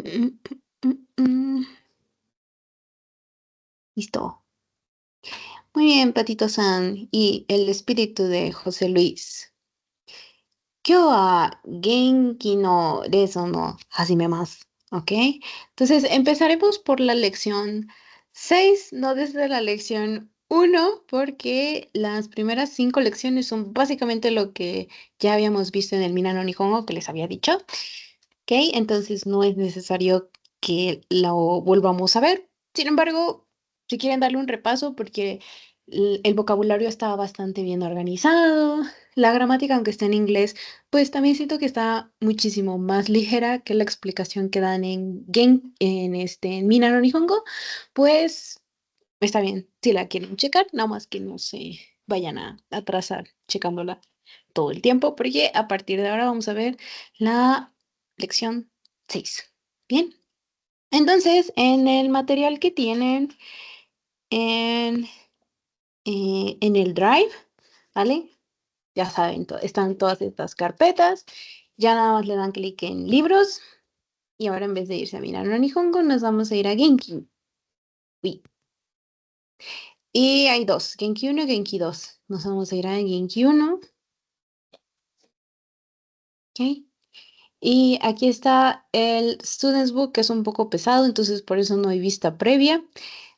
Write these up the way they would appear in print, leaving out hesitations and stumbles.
Mm, mm, mm. Listo. Muy bien, Patito San y el espíritu de José Luis. Genki no Rezo no Hajimemasu. ¿Ok? Entonces empezaremos por la lección 6, no desde la lección 1, porque las primeras 5 lecciones son básicamente lo que ya habíamos visto en el Minano Nihongo que les había dicho. ¿Ok? Entonces no es necesario que lo volvamos a ver. Sin embargo, si quieren darle un repaso, porque el vocabulario está bastante bien organizado, la gramática, aunque esté en inglés, pues también siento que está muchísimo más ligera que la explicación que dan en Mina no Nihongo, pues está bien, si la quieren checar, nada más que no se vayan a atrasar checándola todo el tiempo, porque a partir de ahora vamos a ver la lección 6. Bien, entonces en el material que tienen en, en el Drive, ¿vale? Ya saben, están todas estas carpetas, ya nada más le dan clic en libros y ahora en vez de irse a mirar no Nihongo, nos vamos a ir a Genki. Uy. Y hay dos, Genki 1 y Genki 2. Nos vamos a ir a Genki 1, ¿ok? Y aquí está el Student's Book, que es un poco pesado, entonces por eso no hay vista previa.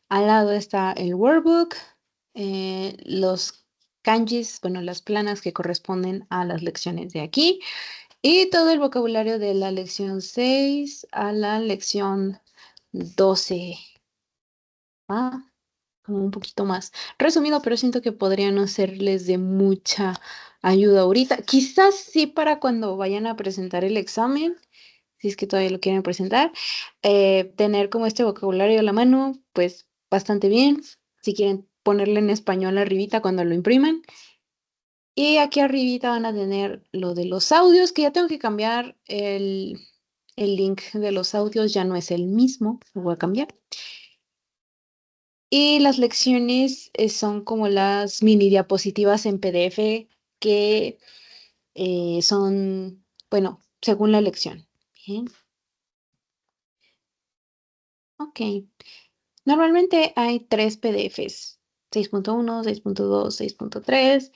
Al lado está el Workbook, los kanjis, bueno, las planas que corresponden a las lecciones de aquí, y todo el vocabulario de la lección 6 a la lección 12. Ah, como un poquito más resumido, pero siento que podría no serles de mucha ayuda ahorita. Quizás sí para cuando vayan a presentar el examen, si es que todavía lo quieren presentar, tener como este vocabulario a la mano, pues bastante bien. Si quieren ponerle en español arribita cuando lo impriman. Y aquí arribita van a tener lo de los audios, que ya tengo que cambiar el link de los audios, ya no es el mismo, lo voy a cambiar. Y las lecciones son como las mini diapositivas en PDF que son, bueno, según la lección. Bien, ok. Normalmente hay 3 PDFs, 6.1, 6.2, 6.3,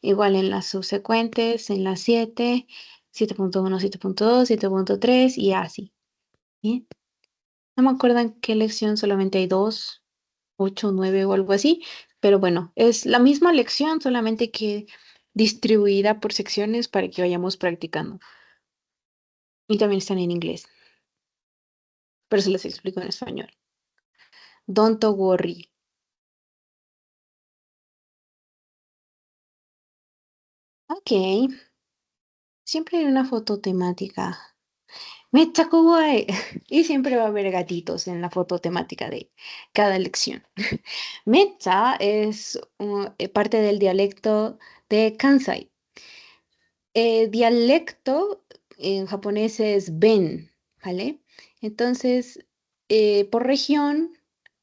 igual en las subsecuentes, en las 7, 7.1, 7.2, 7.3 y así. Bien. No me acuerdo en qué lección solamente hay 2, 8, 9 o algo así, pero bueno, es la misma lección, solamente que distribuida por secciones para que vayamos practicando. Y también están en inglés, pero se les explico en español. Don't worry. Ok, siempre hay una foto temática. Mecha kawaii. Y siempre va a haber gatitos en la foto temática de cada lección. Mecha es parte del dialecto de Kansai. Dialecto en japonés es ben, ¿vale? Entonces, por región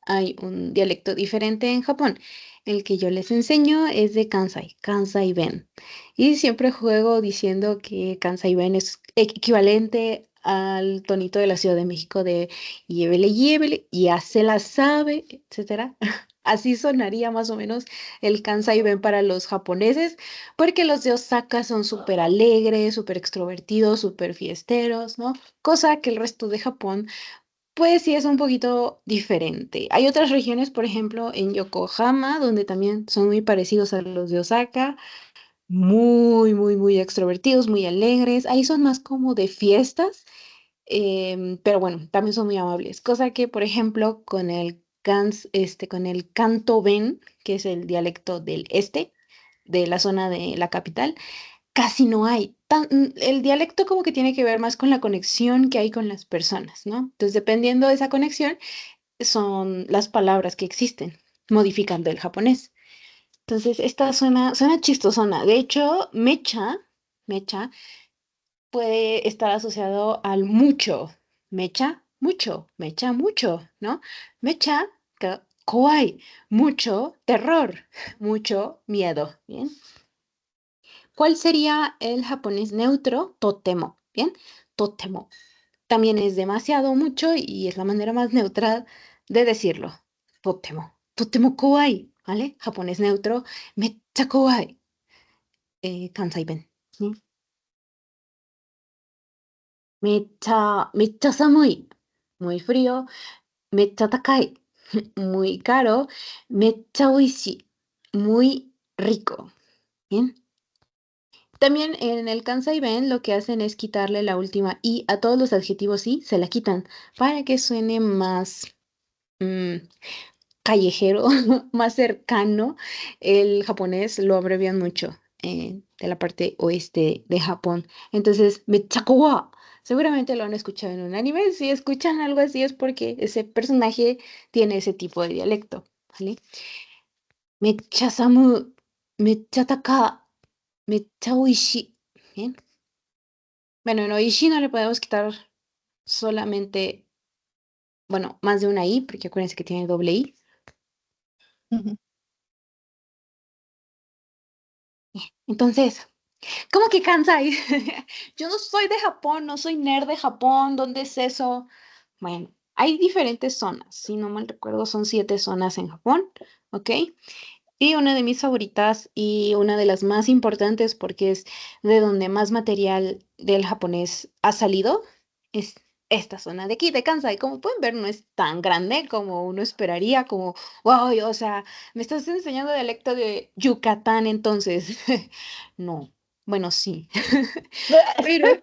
hay un dialecto diferente en Japón. El que yo les enseño es de Kansai, Kansai Ben. Y siempre juego diciendo que Kansai Ben es equivalente al tonito de la Ciudad de México de llévele, llévele, ya se la sabe, etcétera. Así sonaría más o menos el Kansai Ben para los japoneses, porque los de Osaka son súper alegres, súper extrovertidos, súper fiesteros, ¿no? Cosa que el resto de Japón, pues sí es un poquito diferente. Hay otras regiones, por ejemplo, en Yokohama, donde también son muy parecidos a los de Osaka, muy, muy, muy extrovertidos, muy alegres. Ahí son más como de fiestas, pero bueno, también son muy amables. Cosa que, por ejemplo, con el Kanto Ben, que es el dialecto del este, de la zona de la capital, casi no hay. El dialecto como que tiene que ver más con la conexión que hay con las personas, ¿no? Entonces, dependiendo de esa conexión, son las palabras que existen, modificando el japonés. Entonces, esta suena chistosona. De hecho, mecha, puede estar asociado al mucho. Mecha, mucho, ¿no? Mecha, kawaii, mucho terror, mucho miedo, ¿bien? ¿Cuál sería el japonés neutro? Totemo, ¿bien? Totemo. también es demasiado mucho y es la manera más neutra de decirlo. Totemo, totemo kawaii, ¿vale? Japonés neutro, meccha kawaii. Kansai Ben. ¿Sí? Mecha samui, muy frío. Mecha takai, muy caro. Mecha oishi, muy rico. Bien. También en el Kansai Ben lo que hacen es quitarle la última i a todos los adjetivos i, se la quitan para que suene más mm, callejero, más cercano. El japonés lo abrevian mucho de la parte oeste de Japón. Entonces, Mechakuwa, seguramente lo han escuchado en un anime. Si escuchan algo así es porque ese personaje tiene ese tipo de dialecto, ¿vale? Mecha samu, mecha taka, mecha oishi. Bien. Bueno, en oishi no le podemos quitar solamente, bueno, más de una i, porque acuérdense que tiene doble i. Ujú. Entonces, ¿cómo que Kansai? Yo no soy de Japón, no soy nerd de Japón. ¿Dónde es eso? Bueno, hay diferentes zonas. Si no mal recuerdo, son 7 zonas en Japón, ¿ok? Y una de mis favoritas y una de las más importantes porque es de donde más material del japonés ha salido es esta zona de aquí, de Kansai. Como pueden ver, no es tan grande como uno esperaría, como, wow, o sea, me estás enseñando dialecto de Yucatán entonces. No, bueno, sí, pero,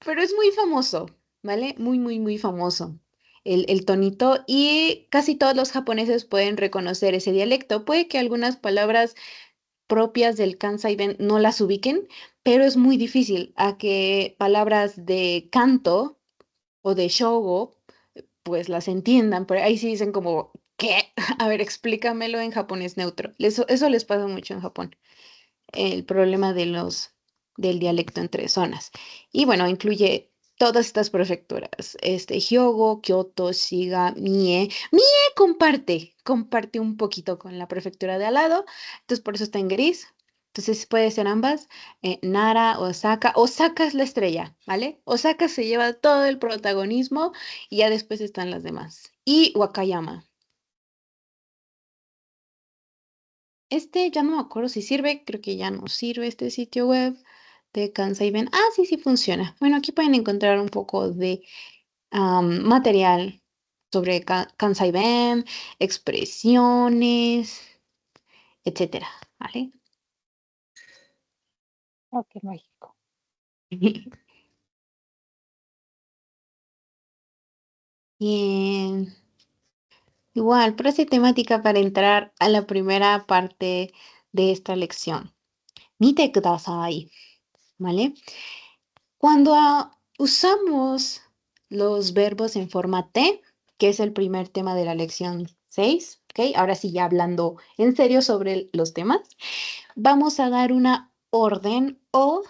pero es muy famoso, ¿vale? Muy, muy, muy famoso el tonito y casi todos los japoneses pueden reconocer ese dialecto. Puede que algunas palabras propias del Kansai Ben no las ubiquen, pero es muy difícil a que palabras de canto o de shogo pues las entiendan, pero ahí sí dicen como, ¿qué? A ver, explícamelo en japonés neutro. Eso les pasa mucho en Japón, el problema del dialecto entre zonas. Y bueno, incluye todas estas prefecturas, Hyogo, Kyoto, Shiga, Mie. Mie comparte un poquito con la prefectura de al lado, entonces por eso está en gris. Entonces puede ser ambas, Nara, Osaka. Osaka es la estrella, ¿vale? Osaka se lleva todo el protagonismo y ya después están las demás. Y Wakayama. Ya no me acuerdo si sirve, creo que ya no sirve este sitio web de Kansai Ben. Ah, sí, sí funciona. Bueno, aquí pueden encontrar un poco de material sobre Kansai Ben, expresiones, etcétera, ¿vale? Oh, qué mágico. Bien. Igual, pero esa temática para entrar a la primera parte de esta lección. Mite kudasai, ¿vale? Cuando usamos los verbos en forma T, que es el primer tema de la lección 6, ¿ok? Ahora sí, ya hablando en serio sobre los temas, vamos a dar una orden o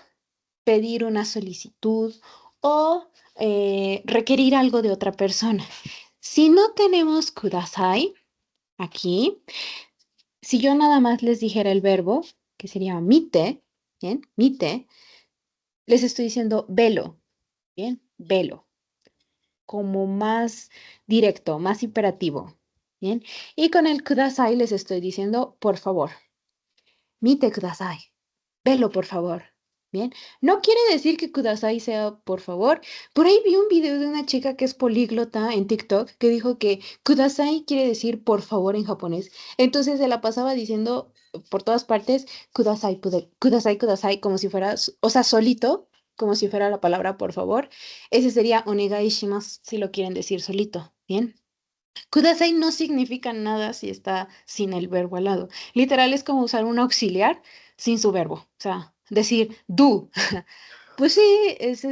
pedir una solicitud o requerir algo de otra persona. Si no tenemos kudasai aquí, si yo nada más les dijera el verbo, que sería mite, ¿bien? Mite, les estoy diciendo velo, ¿bien? Velo, como más directo, más imperativo, ¿bien? Y con el kudasai les estoy diciendo, por favor, mite kudasai, velo, por favor, ¿bien? No quiere decir que kudasai sea por favor. Por ahí vi un video de una chica que es políglota en TikTok que dijo que kudasai quiere decir por favor en japonés. Entonces se la pasaba diciendo por todas partes kudasai, kudasai, kudasai, como si fuera, o sea, solito, como si fuera la palabra por favor. Ese sería onegai shimasu si lo quieren decir solito, ¿bien? Kudasai no significa nada si está sin el verbo al lado. Literal es como usar un auxiliar sin su verbo. O sea, decir do. Pues sí, es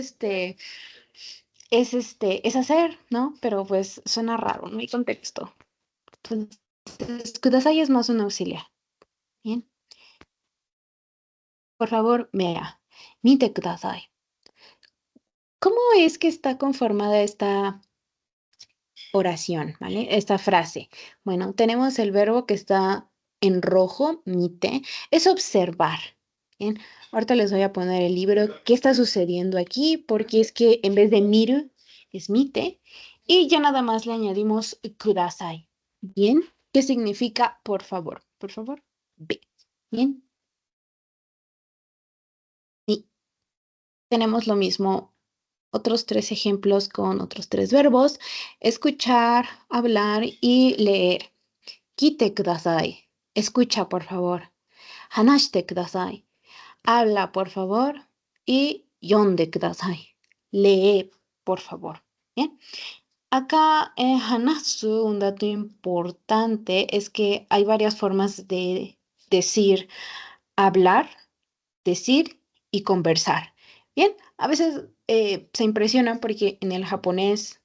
hacer, ¿no? Pero pues suena raro, no hay contexto. Entonces, kudasai es más un auxiliar. Bien, por favor, vea. Mite kudasai. ¿Cómo es que está conformada esta oración, ¿vale? Esta frase. Bueno, tenemos el verbo que está en rojo, mite, es observar. Bien, ahorita les voy a poner el libro. ¿Qué está sucediendo aquí? Porque es que en vez de miru es mite y ya nada más le añadimos kudasai. Bien, ¿qué significa por favor? Por favor, ve. Bien, y tenemos lo mismo, otros 3 ejemplos con otros 3 verbos: escuchar, hablar y leer. Kite kudasai. Escucha, por favor. Hanashite kudasai. Habla, por favor. Y yonde kudasai. Lee, por favor. Bien. Acá en hanasu, un dato importante es que hay varias formas de decir hablar, decir y conversar. Bien, a veces se impresionan porque en el japonés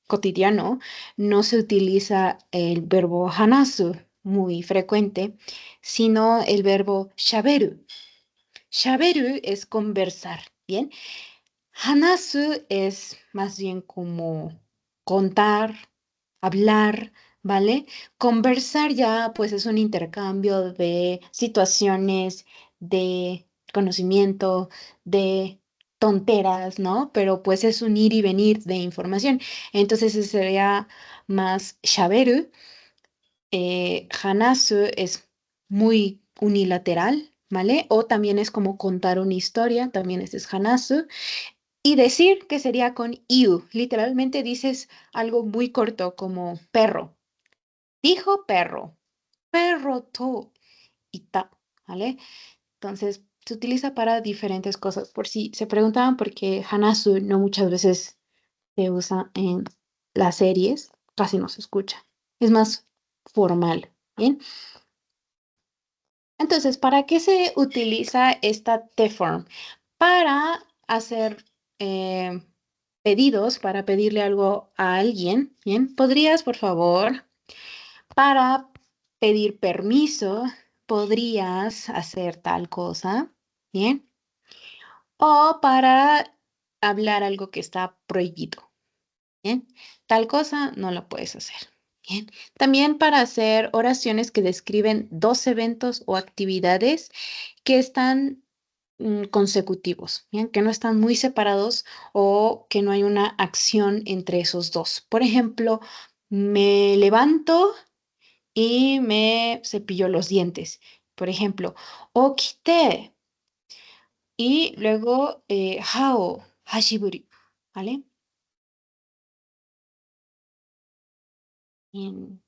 cotidiano no se utiliza el verbo hanasu muy frecuente, sino el verbo shaberu. Shaberu es conversar, ¿bien? Hanasu es más bien como contar, hablar, ¿vale? Conversar ya pues es un intercambio de situaciones, de conocimiento, de tonteras, ¿no? Pero pues es un ir y venir de información. Entonces ese sería más shaberu. Hanasu es muy unilateral, ¿vale? O también es como contar una historia, también ese es hanasu. Y decir que sería con iu. Literalmente dices algo muy corto como perro. Dijo perro. Perro to ita, ¿vale? Entonces se utiliza para diferentes cosas. Por si se preguntaban por qué hanasu no muchas veces se usa en las series, casi no se escucha. Es más formal, ¿bien? Entonces, ¿para qué se utiliza esta T-form? Para hacer eh, pedidos, para pedirle algo a alguien, ¿bien? ¿Podrías, por favor, para pedir permiso, podrías hacer tal cosa? ¿Bien? O para hablar algo que está prohibido, ¿bien? Tal cosa no lo puedes hacer. Bien. También para hacer oraciones que describen 2 eventos o actividades que están consecutivos, ¿bien? Que no están muy separados o que no hay una acción entre esos dos. Por ejemplo, me levanto y me cepillo los dientes. Por ejemplo, okite y luego hao, hashiburi, ¿vale? Bien.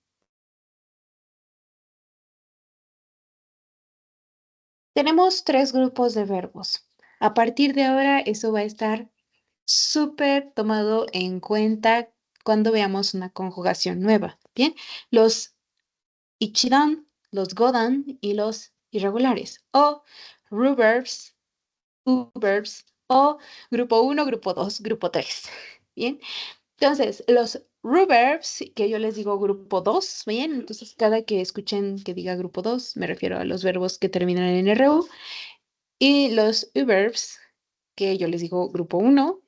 Tenemos 3 grupos de verbos. A partir de ahora, eso va a estar súper tomado en cuenta cuando veamos una conjugación nueva. Bien, los ichidan, los godan y los irregulares, o reverbs, uverbs, o grupo uno, grupo 2, grupo 3. Bien, entonces los reverbs, que yo les digo grupo 2, bien, entonces cada que escuchen que diga grupo 2, me refiero a los verbos que terminan en RU, y los uverbs, que yo les digo grupo uno.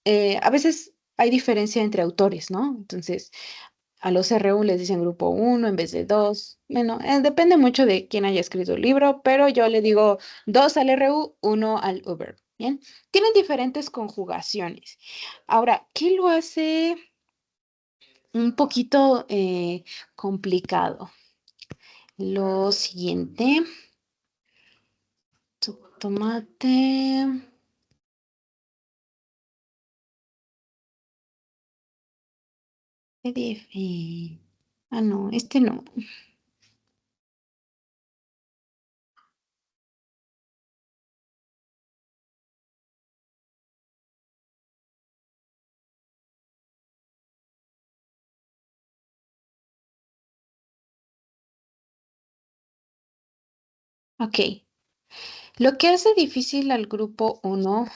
A veces hay diferencia entre autores, ¿no? Entonces, a los RU les dicen grupo uno en vez de 2. Bueno, depende mucho de quién haya escrito el libro, pero yo le digo 2 al RU, uno al Uber. Bien, tienen diferentes conjugaciones. Ahora, ¿qué lo hace un poquito complicado? Lo siguiente, tomate, PDF. Ah, no, este no. Ok. Lo que hace difícil al grupo uno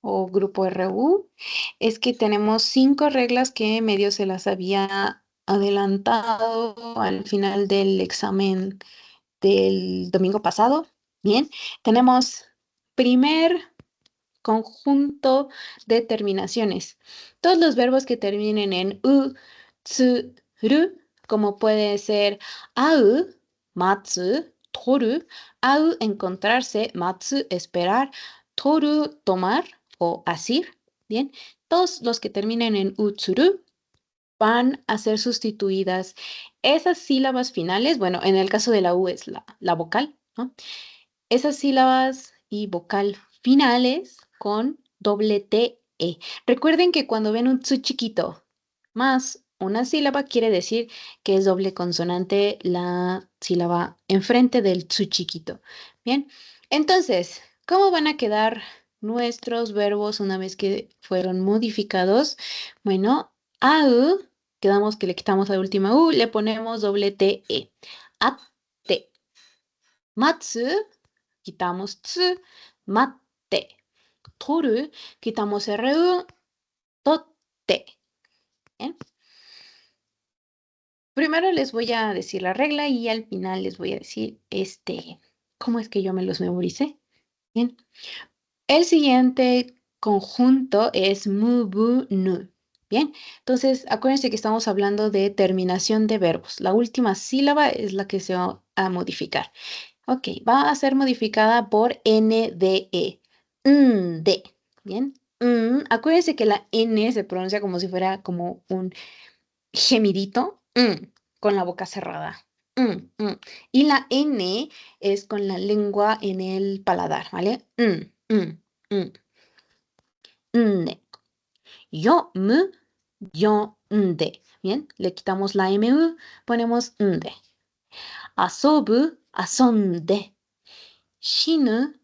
o grupo RU es que tenemos 5 reglas que medio se las había adelantado al final del examen del domingo pasado. Bien, tenemos primer conjunto de terminaciones. Todos los verbos que terminen en u, tsu, ru, como puede ser au, matsu, toru, au, encontrarse, matsu, esperar, toru, tomar o asir. Bien, todos los que terminen en utsuru van a ser sustituidas. Esas sílabas finales, bueno, en el caso de la U es la vocal, ¿no? Esas sílabas y vocal finales con doble T, E. Recuerden que cuando ven un tsu chiquito más una sílaba, quiere decir que es doble consonante la sílaba enfrente del tsu chiquito. Bien, entonces, ¿cómo van a quedar nuestros verbos una vez que fueron modificados? Bueno, au, quedamos que le quitamos la última U, le ponemos doble T, E. Atte. Matsu, quitamos tsu, matte. Toru, quitamos RU, totte. ¿Bien? Primero les voy a decir la regla y al final les voy a decir cómo es que yo me los memoricé. Bien. El siguiente conjunto es mu, bu, nu. Bien, entonces acuérdense que estamos hablando de terminación de verbos. La última sílaba es la que se va a modificar. Ok, va a ser modificada por NDE. De. Bien. Acuérdense que la N se pronuncia como si fuera como un gemidito, con la boca cerrada. Y la N es con la lengua en el paladar, ¿vale? Ne. Yo, mu, yo, de. Bien, le quitamos la MU, ponemos de. Asobu, asonde. Shinu,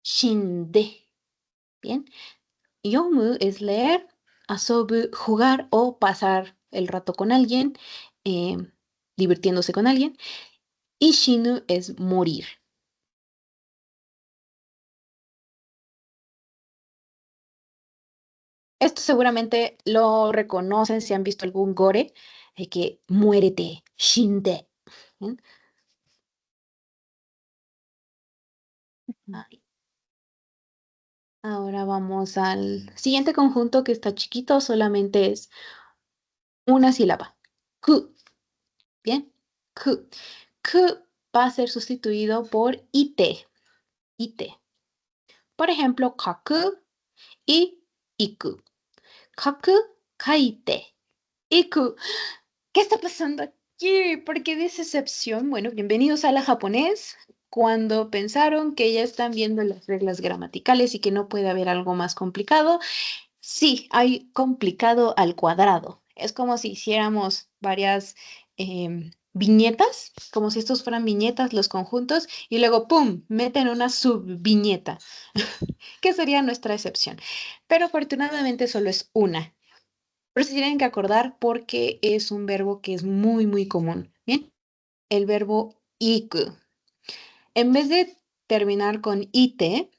shinde. Bien, yomu es leer, asobu, jugar o pasar el rato con alguien, eh, divirtiéndose con alguien. Y shinu es morir. Esto seguramente lo reconocen si han visto algún gore, de que muérete, shinde. ¿Bien? Ay. Ahora vamos al siguiente conjunto que está chiquito, solamente es una sílaba. Ku. Bien. Ku. Ku va a ser sustituido por ite. Ite. Por ejemplo, kaku y iku. Kaku, kaite. Iku. ¿Qué está pasando aquí? ¿Por qué dice excepción? Bueno, bienvenidos a la japonés. Cuando pensaron que ya están viendo las reglas gramaticales y que no puede haber algo más complicado, sí, hay complicado al cuadrado. Es como si hiciéramos varias viñetas, como si estos fueran viñetas, los conjuntos, y luego, ¡pum!, meten una subviñeta, que sería nuestra excepción. Pero afortunadamente solo es una. Pero se tienen que acordar porque es un verbo que es muy, muy común. Bien, el verbo iku. En vez de terminar con ite,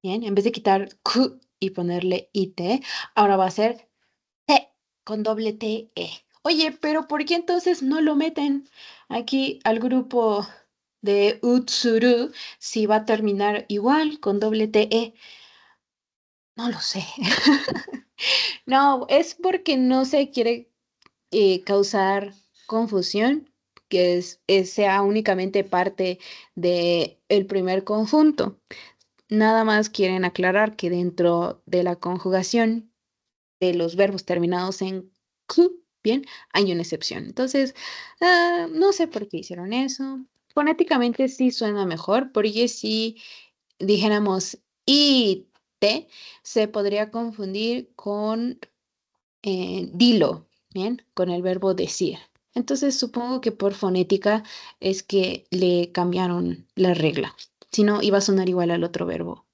bien, en vez de quitar ku y ponerle ite, ahora va a ser te con doble te. Oye, pero ¿por qué entonces no lo meten aquí al grupo de utsuru si va a terminar igual con doble te? No lo sé. No, es porque no se quiere causar confusión, que sea únicamente parte del primer conjunto. Nada más quieren aclarar que dentro de la conjugación de los verbos terminados en ku, bien, hay una excepción. Entonces, no sé por qué hicieron eso. Fonéticamente sí suena mejor, porque si dijéramos ite, se podría confundir con dilo, ¿bien? Con el verbo decir. Entonces supongo que por fonética es que le cambiaron la regla. Si no, iba a sonar igual al otro verbo.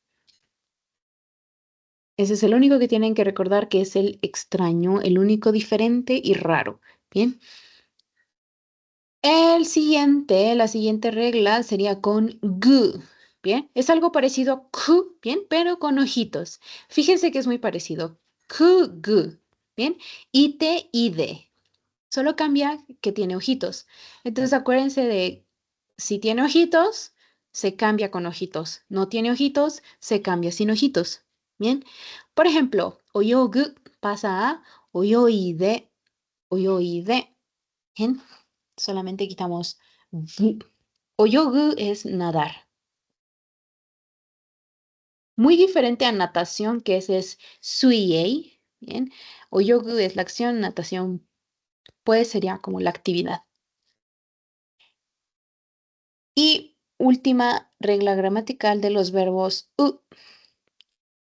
Ese es el único que tienen que recordar que es el extraño, el único diferente y raro. Bien. La siguiente regla sería con gu. Bien. Es algo parecido a ku, bien, pero con ojitos. Fíjense que es muy parecido. Ku, gu. Bien. Ite, ide. Solo cambia que tiene ojitos. Entonces acuérdense de si tiene ojitos, se cambia con ojitos. No tiene ojitos, se cambia sin ojitos. Bien. Por ejemplo, oyogu pasa a oyoide, oyoide. Bien. Solamente quitamos bu. Oyogu es nadar. Muy diferente a natación, que ese es suiei, ¿bien? Oyogu es la acción, natación pues sería como la actividad. Y última regla gramatical de los verbos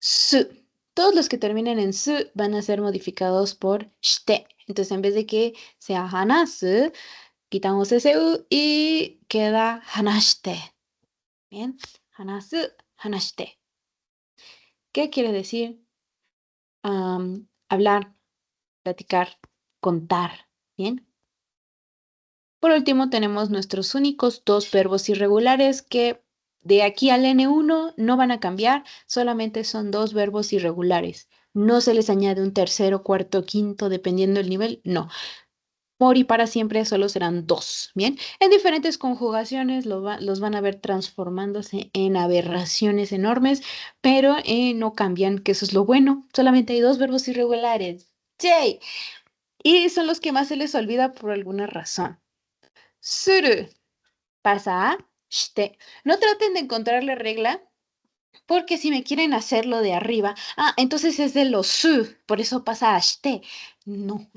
su. Todos los que terminen en su van a ser modificados por shite. Entonces, en vez de que sea hanasu, quitamos ese y queda hanashite. Bien, hanasu, hanashite. ¿Qué quiere decir? Hablar, platicar, contar. Bien. Por último, tenemos nuestros únicos dos verbos irregulares que de aquí al N1 no van a cambiar, solamente son dos verbos irregulares. No se les añade un tercero, cuarto, quinto, dependiendo del nivel, no. Por y para siempre solo serán dos, ¿bien? En diferentes conjugaciones los van a ver transformándose en aberraciones enormes, pero no cambian, que eso es lo bueno. Solamente hay dos verbos irregulares. ¡Yay! Y son los que más se les olvida por alguna razón. Suru pasa a shite. No traten de encontrarle regla, porque si me quieren hacerlo de arriba, entonces es de los su, por eso pasa a shite. No,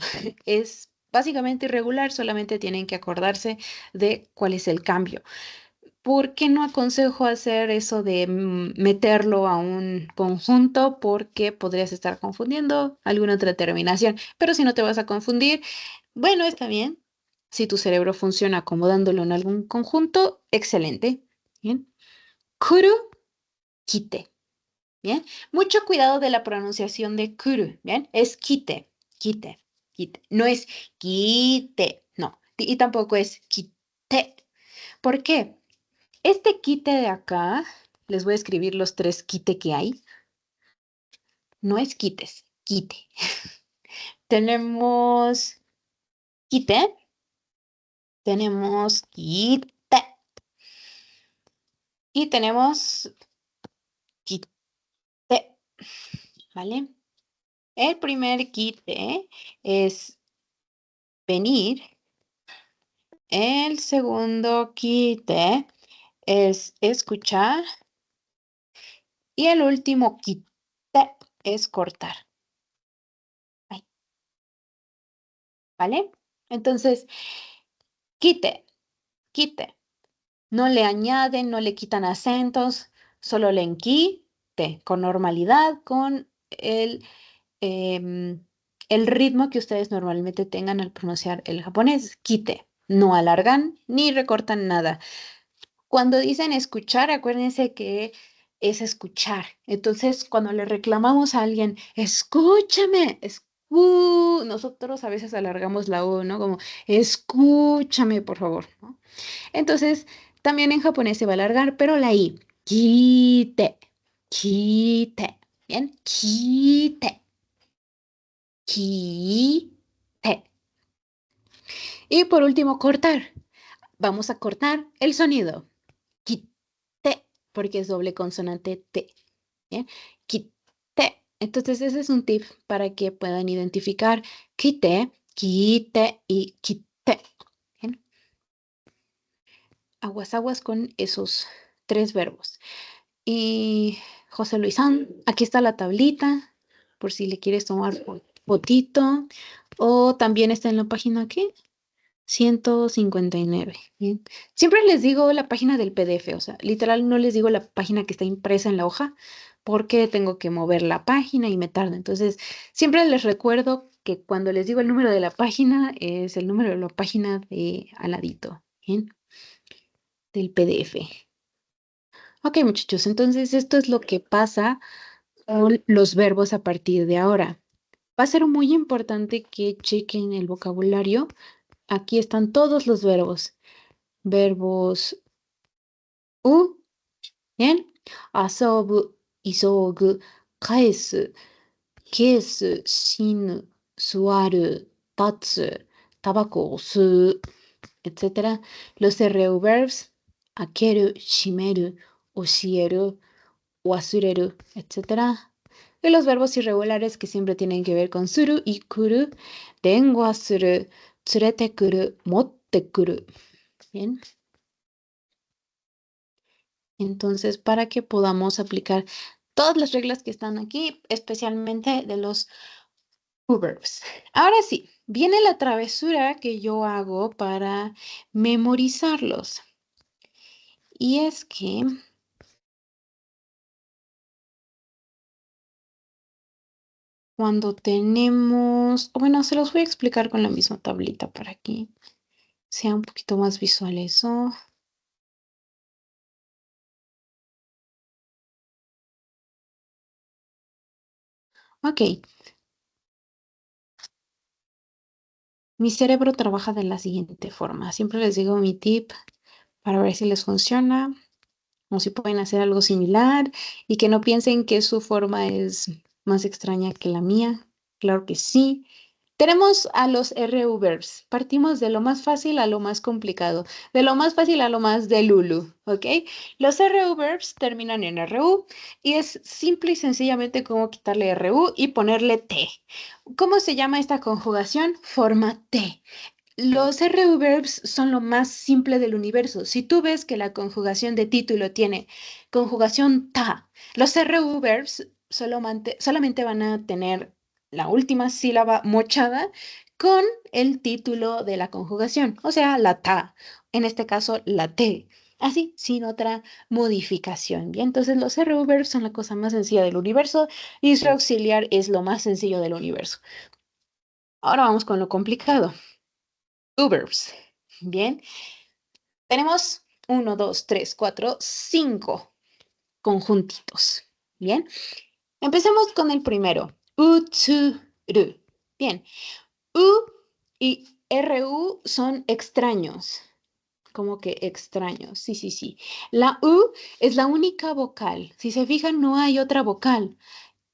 es básicamente irregular, solamente tienen que acordarse de cuál es el cambio. ¿Por qué no aconsejo hacer eso de meterlo a un conjunto? Porque podrías estar confundiendo alguna otra terminación. Pero si no te vas a confundir, bueno, está bien. Si tu cerebro funciona acomodándolo en algún conjunto, excelente. Bien. Kuru, kite. Bien. Mucho cuidado de la pronunciación de kuru. Bien. Es kite, kite, kite. No es kite, no. Y tampoco es kite. ¿Por qué? Este quite de acá, les voy a escribir los tres quite que hay. No es quites, quite. Tenemos quite, tenemos quite y tenemos quite, ¿vale? El primer quite es venir. El segundo quite es escuchar. Y el último quite es cortar. Ahí, ¿vale? Entonces, quite, quite. No le añaden, no le quitan acentos, solo leen quite con normalidad, con em, el ritmo que ustedes normalmente tengan al pronunciar el japonés. Quite. No alargan ni recortan nada. Cuando dicen escuchar, acuérdense que es escuchar. Entonces, cuando le reclamamos a alguien, escúchame, nosotros a veces alargamos la U, ¿no? Como, escúchame, por favor, ¿no? Entonces, también en japonés se va a alargar, pero la I, kite, kite, ¿bien? Kite, kite. Y por último, cortar. Vamos a cortar el sonido. Kite, porque es doble consonante T. ¿Bien? Kite. Entonces, ese es un tip para que puedan identificar kite, kite y kite. ¿Bien? Aguas, aguas con esos tres verbos. Y José Luisán, aquí está la tablita, por si le quieres tomar fotito. O también está en la página aquí, 159. Bien. Siempre les digo la página del PDF, o sea, literal no les digo la página que está impresa en la hoja, porque tengo que mover la página y me tarda. Entonces, siempre les recuerdo que cuando les digo el número de la página, es el número de la página de al ladito, ¿bien? Del PDF. Ok, muchachos, entonces esto es lo que pasa con los verbos a partir de ahora. Va a ser muy importante que chequen el vocabulario. Aquí están todos los verbos. Verbos ¿bien? Asobu, isogu, kaesu, kesu, shinu, suaru, tatsu, tabako o suu, etc. Los RU verbs, akeru, shimeru, oshieru, wasureru, etc. Y los verbos irregulares que siempre tienen que ver con suru y kuru, denwa suru, tsurete kuru, motte kuru. Bien. Entonces, para que podamos aplicar todas las reglas que están aquí, especialmente de los verbs. Ahora sí, viene la travesura que yo hago para memorizarlos. Y es que cuando tenemos, bueno, se los voy a explicar con la misma tablita para que sea un poquito más visual eso. Ok, mi cerebro trabaja de la siguiente forma. Siempre les digo mi tip para ver si les funciona o si pueden hacer algo similar y que no piensen que su forma es más extraña que la mía. Claro que sí. Tenemos a los RU verbs. Partimos de lo más fácil a lo más complicado, de lo más fácil a lo más de Lulu, ¿ok? Los RU verbs terminan en RU y es simple y sencillamente como quitarle RU y ponerle T. ¿Cómo se llama esta conjugación? Forma T. Los RU verbs son lo más simple del universo. Si tú ves que la conjugación de título tiene conjugación ta, los RU verbs solamente van a tener la última sílaba mochada con el título de la conjugación, o sea, la ta, en este caso la t, así, sin otra modificación. Bien, entonces los RU verbs son la cosa más sencilla del universo y su auxiliar es lo más sencillo del universo. Ahora vamos con lo complicado. Verbs. Bien, tenemos 1, 2, 3, 4, 5 conjuntitos. Bien, empecemos con el primero. Uturu. Bien, U y RU son extraños. Como que extraños. Sí, sí, sí. La U es la única vocal. Si se fijan, no hay otra vocal.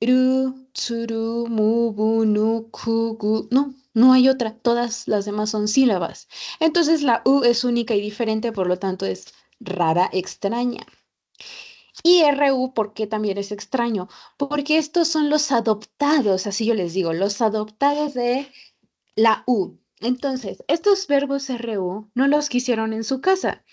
Ru, tsuru, mu, bu, nu, ku, gu. No, no hay otra. Todas las demás son sílabas. Entonces la U es única y diferente, por lo tanto es rara, extraña. Y RU, ¿por qué también es extraño? Porque estos son los adoptados, así yo les digo, los adoptados de la U. Entonces, estos verbos RU no los quisieron en su casa.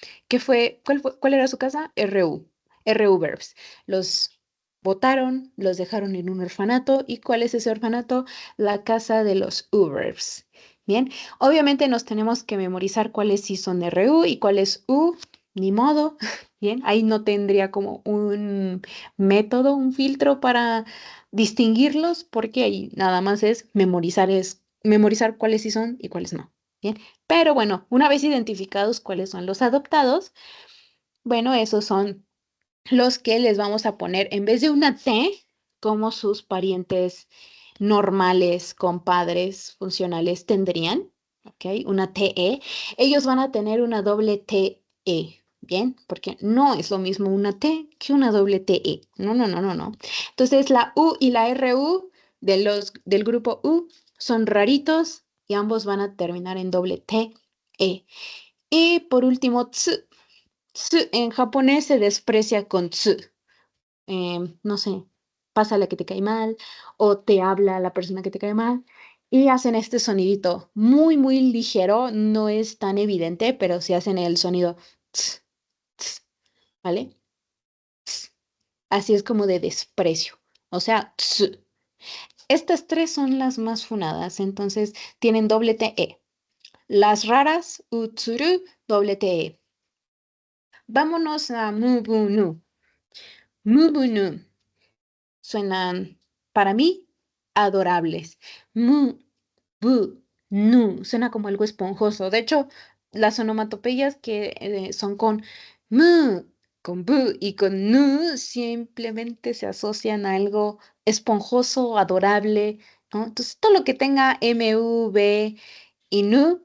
¿Cuál era su casa? RU. RU verbs. Los botaron, los dejaron en un orfanato. ¿Y cuál es ese orfanato? La casa de los U-verbs. Bien, obviamente nos tenemos que memorizar cuáles sí son RU y cuáles U, ni modo. Bien, ahí no tendría como un método, un filtro para distinguirlos, porque ahí nada más es memorizar cuáles sí son y cuáles no. Bien, pero bueno, una vez identificados cuáles son los adoptados, bueno, esos son los que les vamos a poner en vez de una T como sus parientes normales, compadres, funcionales tendrían, ¿ok? Una TE, ellos van a tener una doble TE. Bien, porque no es lo mismo una T que una doble TE. No, no, no, no, no. Entonces la U y la RU del grupo U son raritos y ambos van a terminar en doble TE. Y por último, tsu. Tsu en japonés se desprecia con tsu. No sé, pasa la que te cae mal o te habla la persona que te cae mal y hacen este sonidito muy, muy ligero, no es tan evidente, pero sí hacen el sonido ts, ts, ¿vale? Ts. Así es como de desprecio, o sea, ts. Estas tres son las más funadas, entonces tienen doble TE. Las raras, utsuru, doble TE. Vámonos a mubunu. Mubunu. Suenan, para mí, adorables. Mu, bu, nu. Suena como algo esponjoso. De hecho, las onomatopeyas que son con mu, con bu y con nu simplemente se asocian a algo esponjoso, adorable, ¿no? Entonces, todo lo que tenga M, B y nu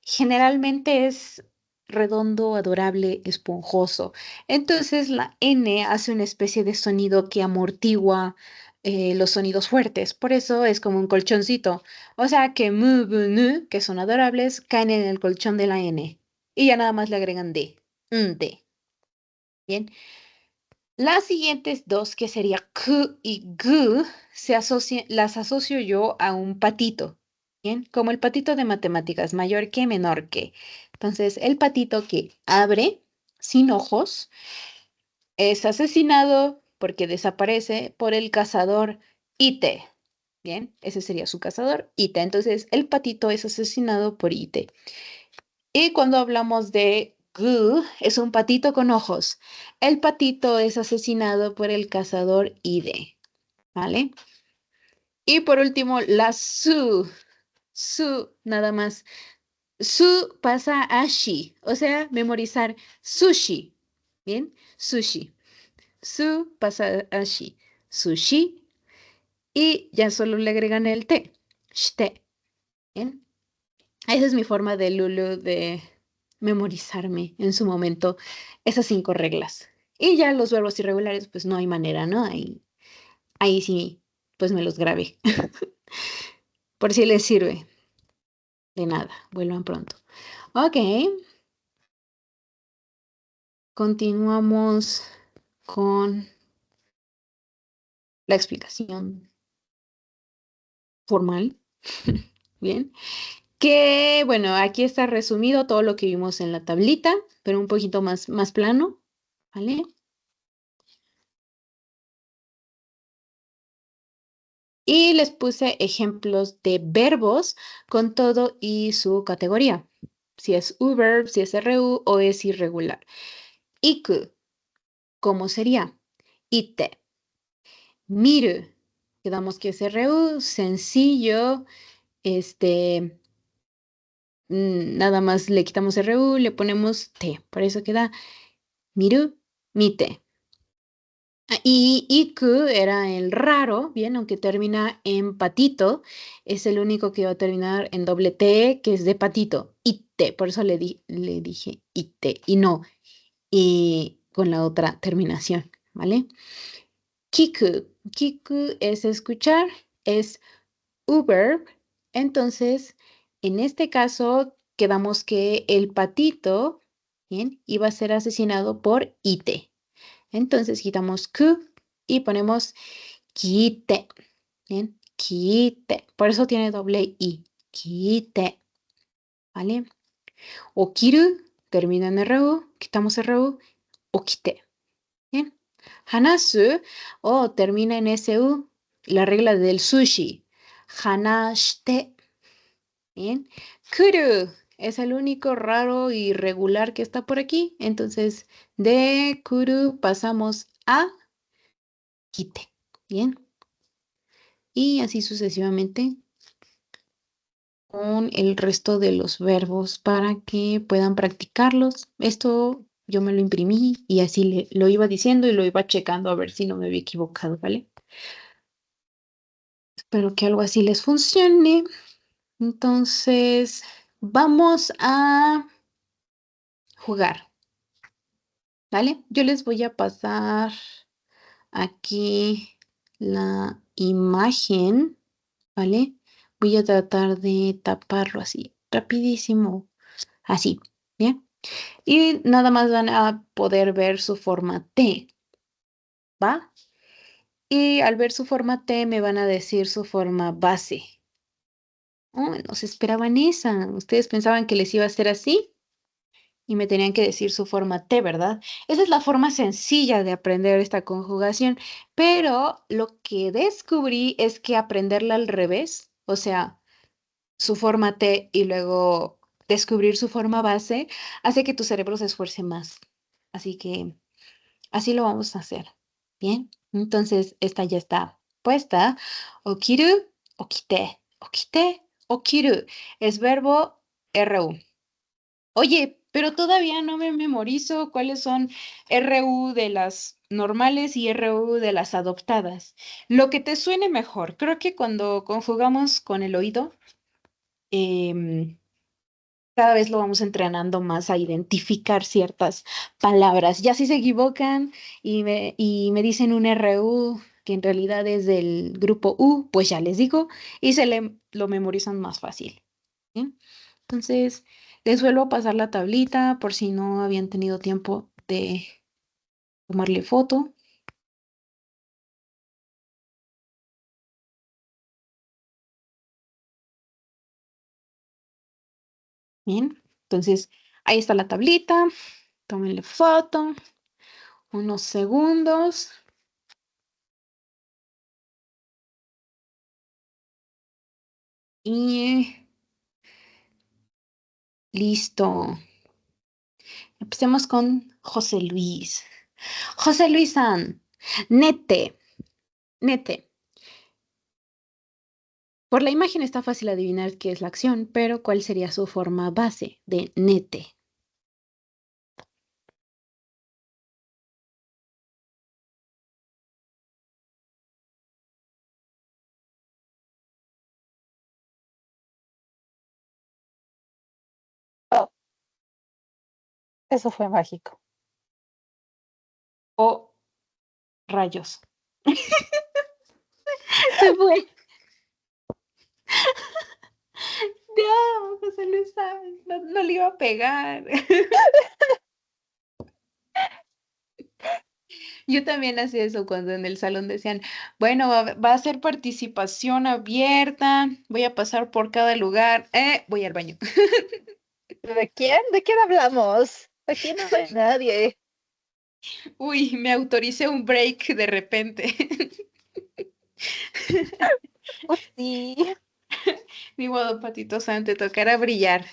generalmente es redondo, adorable, esponjoso. Entonces la N hace una especie de sonido que amortigua los sonidos fuertes. Por eso es como un colchoncito. O sea que mu, bu, nu, que son adorables, caen en el colchón de la N. Y ya nada más le agregan D. Un D. Bien. Las siguientes dos, que sería K y G, las asocio yo a un patito, ¿bien? Como el patito de matemáticas, mayor que, menor que. Entonces, el patito que abre sin ojos es asesinado porque desaparece por el cazador Ite. Bien, ese sería su cazador, Ite. Entonces, el patito es asesinado por Ite. Y cuando hablamos de Gu, es un patito con ojos. El patito es asesinado por el cazador Ide. ¿Vale? Y por último, la Su. Su, nada más. Su pasa a shi, o sea, memorizar sushi. ¿Bien? Sushi. Su pasa a shi. Sushi. Y ya solo le agregan el te. Shte. ¿Bien? Esa es mi forma de Lulu de memorizarme en su momento esas 5 reglas. Y ya los verbos irregulares, pues no hay manera, ¿no? Ahí sí, pues me los grabé. Por si les sirve. De nada, vuelvan pronto. Ok, continuamos con la explicación formal. Bien, que bueno, aquí está resumido todo lo que vimos en la tablita, pero un poquito más plano, ¿vale? Y les puse ejemplos de verbos con todo y su categoría. Si es verb, si es RU o es irregular. Iku, ¿cómo sería? Ite. Miru, quedamos que es RU, sencillo, este, nada más le quitamos RU, le ponemos T, por eso queda miru, mite. Y iku era el raro, bien, aunque termina en patito, es el único que va a terminar en doble T, que es de patito, ite, por eso le dije ite, y no, y con la otra terminación, ¿vale? Kiku, kiku es escuchar, es verb. Entonces, en este caso, quedamos que el patito, bien, iba a ser asesinado por ite. Entonces, quitamos ku y ponemos kite. Bien, kite. Por eso tiene doble i. Kite. ¿Vale? Okiru, termina en ru, quitamos ru, okite. Bien. Hanasu, termina en su, la regla del sushi. Hanashite. Bien. Kuru es el único raro y irregular que está por aquí. Entonces, de kuru pasamos a kite. Bien. Y así sucesivamente con el resto de los verbos para que puedan practicarlos. Esto yo me lo imprimí y así lo iba diciendo y lo iba checando a ver si no me había equivocado, ¿vale? Espero que algo así les funcione. Entonces, vamos a jugar. ¿Vale? Yo les voy a pasar aquí la imagen, ¿vale? Voy a tratar de taparlo así, rapidísimo, así, ¿bien? Y nada más van a poder ver su forma T, ¿va? Y al ver su forma T me van a decir su forma base. Oh, no se esperaban esa. Ustedes pensaban que les iba a ser así y me tenían que decir su forma T, ¿verdad? Esa es la forma sencilla de aprender esta conjugación, pero lo que descubrí es que aprenderla al revés, o sea, su forma T y luego descubrir su forma base, hace que tu cerebro se esfuerce más. Así que así lo vamos a hacer. Bien, entonces esta ya está puesta. Okiru, okite, okite, okiru. Es verbo RU. Oye, pero todavía no me memorizo cuáles son RU de las normales y RU de las adoptadas. Lo que te suene mejor. Creo que cuando conjugamos con el oído, em, cada vez lo vamos entrenando más a identificar ciertas palabras. Ya si se equivocan y me dicen un RU que en realidad es del grupo U, pues ya les digo y lo memorizan más fácil. ¿Bien? Entonces, les vuelvo a pasar la tablita por si no habían tenido tiempo de tomarle foto. Bien, entonces ahí está la tablita, tómenle foto. Unos segundos. Y listo. Empecemos con José Luis. José Luis San. Nete. Nete. Por la imagen está fácil adivinar qué es la acción, pero ¿cuál sería su forma base de nete? Oh, eso fue mágico. Oh, rayos. Se fue. No, José Luis San, no le iba a pegar. Yo también hacía eso cuando en el salón decían, bueno, va a ser participación abierta, voy a pasar por cada lugar, voy al baño. ¿De quién? ¿De quién hablamos? Aquí no hay nadie. Uy, me autoricé un break de repente. Sí. Ni modo, Patito San, te tocará brillar.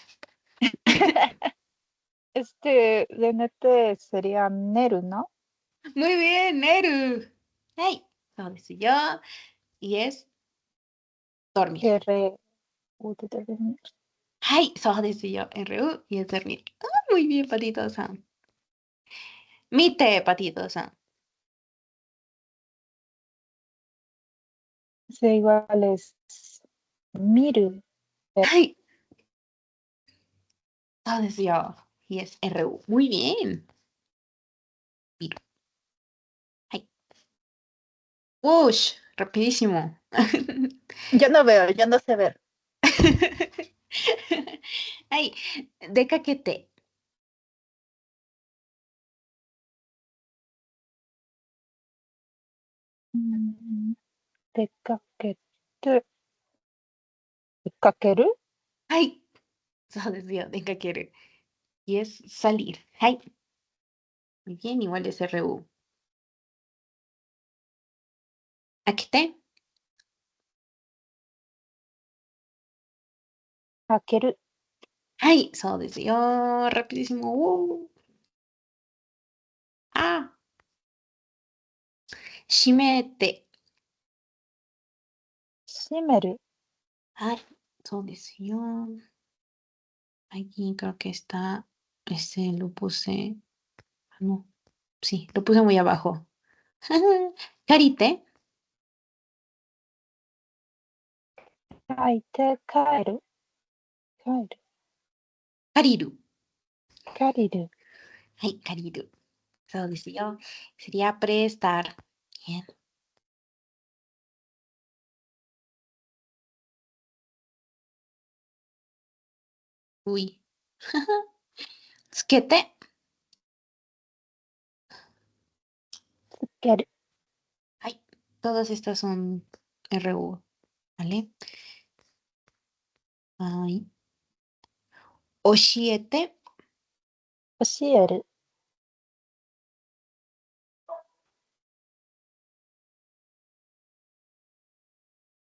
De nete sería Neru, ¿no? Muy bien, Neru. Hey, ahora sí yo. Y es dormir. R, U, T, T, T. Hey, so dice yo, RU y es dormir. Ah, muy bien, Patito San. Mite, Patito San. Sí, igual es Miru. Hey, so dice yo, y es RU. Muy bien. Miro. Hey. Ush, rapidísimo. Yo no veo, yo no sé ver. Ay, de caquete. Mm, De caquete. ¿De caqueru? Ay, so decía, de caquere. Y es salir. Ay, muy bien, igual es RU. Aquete. Caqueru. Ay, so decía, rapidísimo. Ah, shimete. Shimeru. Ay, so decía. Aquí creo que está, lo puse, no, sí, lo puse muy abajo. Carite, Kaite kaeru. Kaeru. cariru. Kariru. Ay, cariru. Eso decía, sería prestar. Bien. Uy. Skete. Tsukeru. Ay, todas estas son RU, ¿vale? Ay. Oshiete, Oshieru.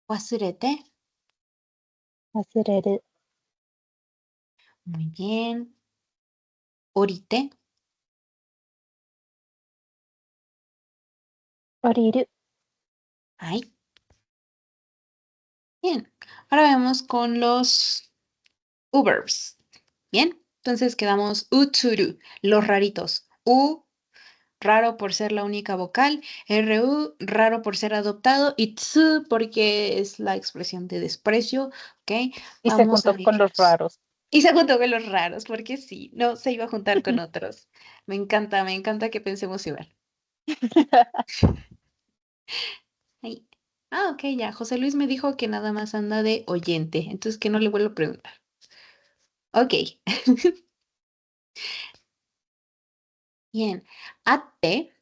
wasurete. Wasureru. Muy bien. Orite. Oriru. Ay, bien. Ahora vemos con los Ubers. Bien, entonces quedamos utsuru, los raritos. U, raro por ser la única vocal. RU, raro por ser adoptado. Y tsu, porque es la expresión de desprecio. ¿Ok? Y se Vamos a juntó con los irnos. raros. Y se juntó con los raros, porque sí, no se iba a juntar con otros. Me encanta que pensemos igual. Ahí. Ah, ok, ya. José Luis me dijo que nada más anda de oyente, entonces que no le vuelvo a preguntar. Ok. Bien. Ate.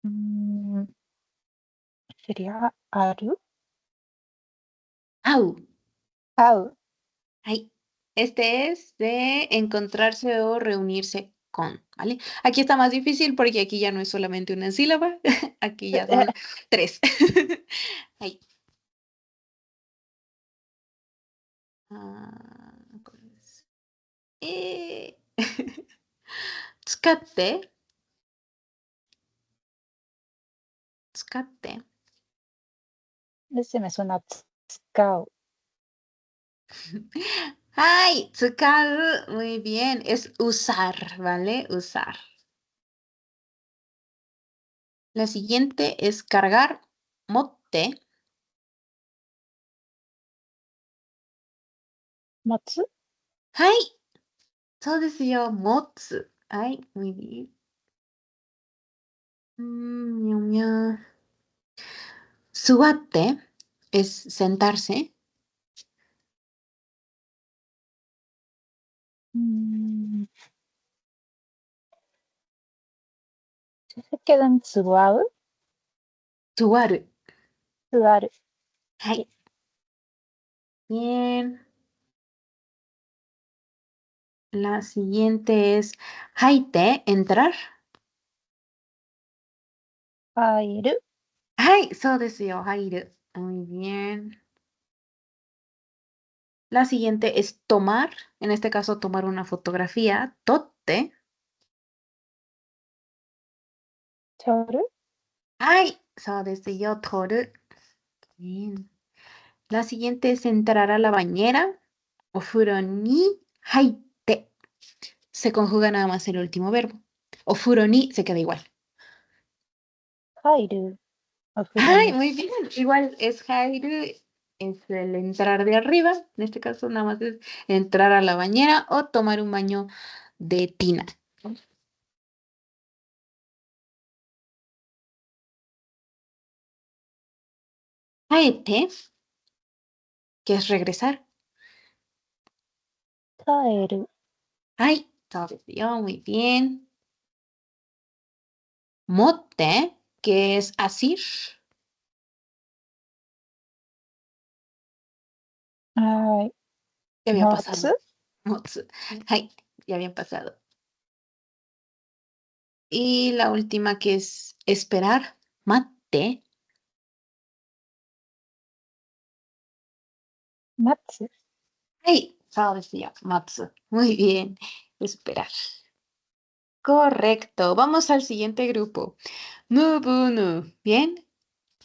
Mm, Sería Aru. Au. Au. Ay. Este es de encontrarse o reunirse con, ¿vale? Aquí está más difícil porque aquí ya no es solamente una sílaba, aquí ya son 3. Ahí. ¿Cuál es? 使って、使って。Ese me suena tsukao. Ay, tsukau, muy bien, es usar, ¿vale? Usar. La siguiente es cargar, motte. Matsu. はい、そうですよ、持つ。はい、muy bien. Ño, ño. Suate es sentarse. Mm, ¿sí se queda en tsuau? Suaru. Tsuaru. Ay, bien. La siguiente es haite, entrar. 入る。はい、そうですよ、入る。Muy bien. La siguiente es tomar, en este caso tomar una fotografía, totte. 取る。はい、そうですよ、取る。Bien. La siguiente es entrar a la bañera, ofuro ni haite. Se conjuga nada más el último verbo. Ofuro ni se queda igual. 入る。お風呂 Ay, に。muy bien. Igual es hairu, es el entrar de arriba. En este caso nada más es entrar a la bañera o tomar un baño de tina. Haete, que es regresar. 帰る。Ay, sabes yo, muy bien. Motte, que es asir. はい。Ya había 持つ。pasado. Motsu. Ay, ya habían pasado. Y la última que es esperar. Matte. 待つ。Ay, sabes ya. Matsu. Muy bien. Esperar. Correcto. Vamos al siguiente grupo. Mubunu. Bien.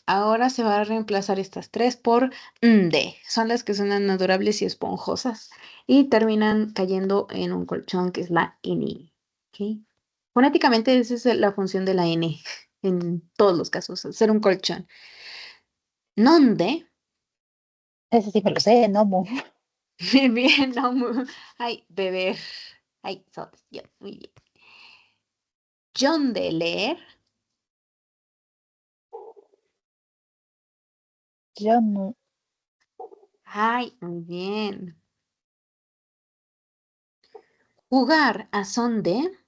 Ahora se va a reemplazar estas tres por nde. Son las que suenan adorables y esponjosas y terminan cayendo en un colchón que es la N. ¿Ok? Fonéticamente esa es la función de la N en todos los casos, ser un colchón. ¿Nonde? Ese sí me lo sé, no mu. Bien, no, ay, beber. Ay, ya, muy bien. John de leer. 読む。Ay, muy bien. Jugar a son de.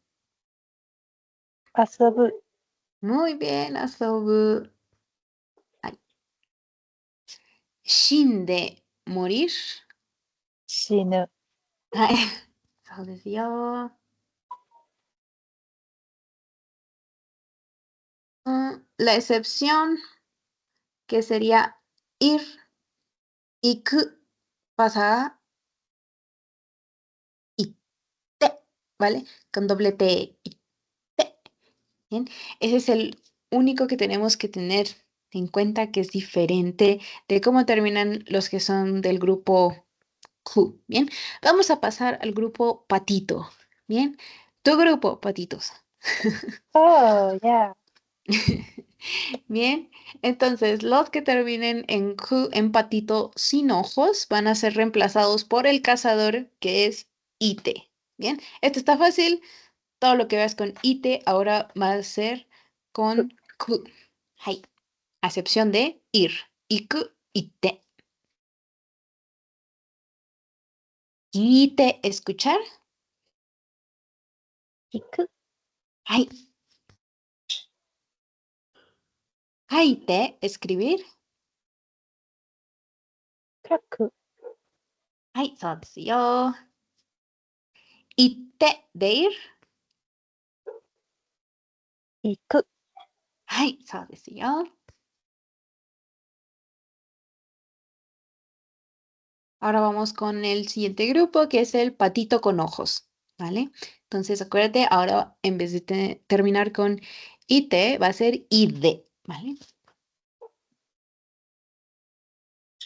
遊ぶ。Muy bien, asobu. Ay. Shin de morir. 死ぬ。Ay, yo. La excepción que sería ir, iku, pasa a ite, ¿vale? Con doble T. Ite. Bien, ese es el único que tenemos que tener en cuenta que es diferente de cómo terminan los que son del grupo Q. Bien, vamos a pasar al grupo patito. Bien, tu grupo, patitos. Oh, ya. Bien, entonces los que terminen en Q, en patito sin ojos, van a ser reemplazados por el cazador que es ite. Bien, esto está fácil. Todo lo que veas con ite ahora va a ser con Q. Hay, a excepción de ir. Iku, ite. Ite, escuchar. 行く。Hay, kaite, escribir. 書く。はい、そうですよ。ite de ir. 行く。はい、そうですよ。Ahora vamos con el siguiente grupo, que es el patito con ojos, ¿vale? Entonces, acuérdate, ahora en vez de terminar con ite, va a ser ide, ¿vale?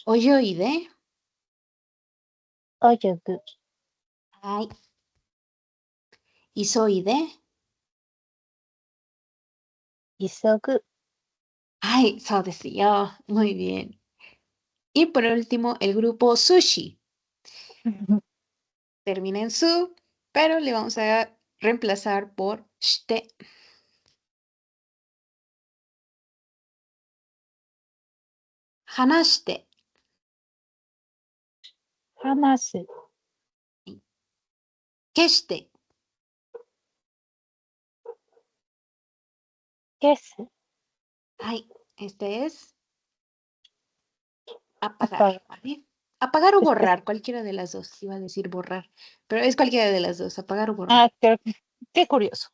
Oyo ide. 泳ぐ。はい。Iso ide. 急ぐ。はい、そうですよ. Muy bien. Y por último, el grupo sushi. Termina en su, pero le vamos a reemplazar por shite. 話して。話す。消して。消す。はい. Este es apagar, アパ ¿vale? Apagar o es- borrar, cualquiera de las dos. Iba a decir borrar, pero es cualquiera de las dos, apagar o borrar. Ah, qué curioso.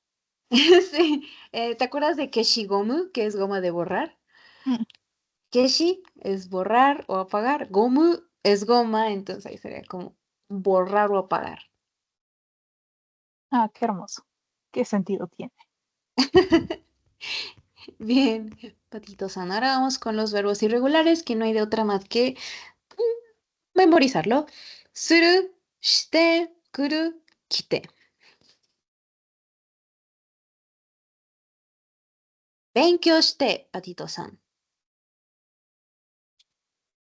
Sí. ¿Te acuerdas de keshigomu, que es goma de borrar? Mm. Keshi es borrar o apagar. Gomu es goma, entonces ahí sería como borrar o apagar. Ah, qué hermoso. ¿Qué sentido tiene? Bien, Patito San. Ahora vamos con los verbos irregulares, que no hay de otra más que memorizarlo. Suru, shite, kuru, kite. 勉強して、パティトさん。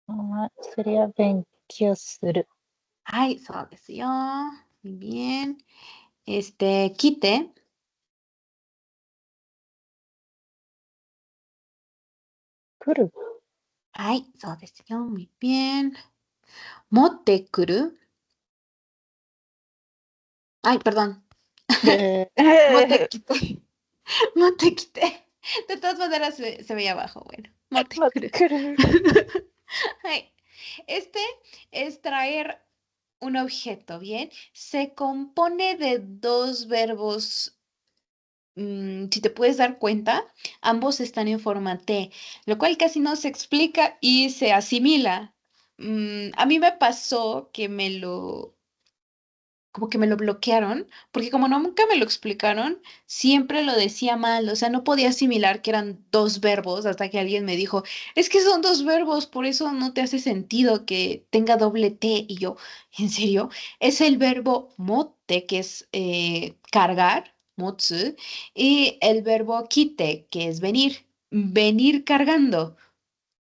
それは勉強する。はい、そうですよ。Muy bien. Kite. 来る。はい、そうですよ。Muy bien. 持ってくる。Ay, perdón. で、持ってきて。持ってきて. De todas maneras se veía abajo. Bueno, 持ってくる。来る。Ay, este es traer un objeto, ¿bien? Se compone de dos verbos. Si te puedes dar cuenta, ambos están en forma T, lo cual casi no se explica y se asimila. A mí me pasó que como que me lo bloquearon, porque como nunca me lo explicaron, siempre lo decía mal, o sea, no podía asimilar que eran dos verbos hasta que alguien me dijo, es que son dos verbos, por eso no te hace sentido que tenga doble T. Y yo, ¿en serio? Es el verbo motte, que es cargar, motsu, y el verbo kite, que es venir, venir cargando.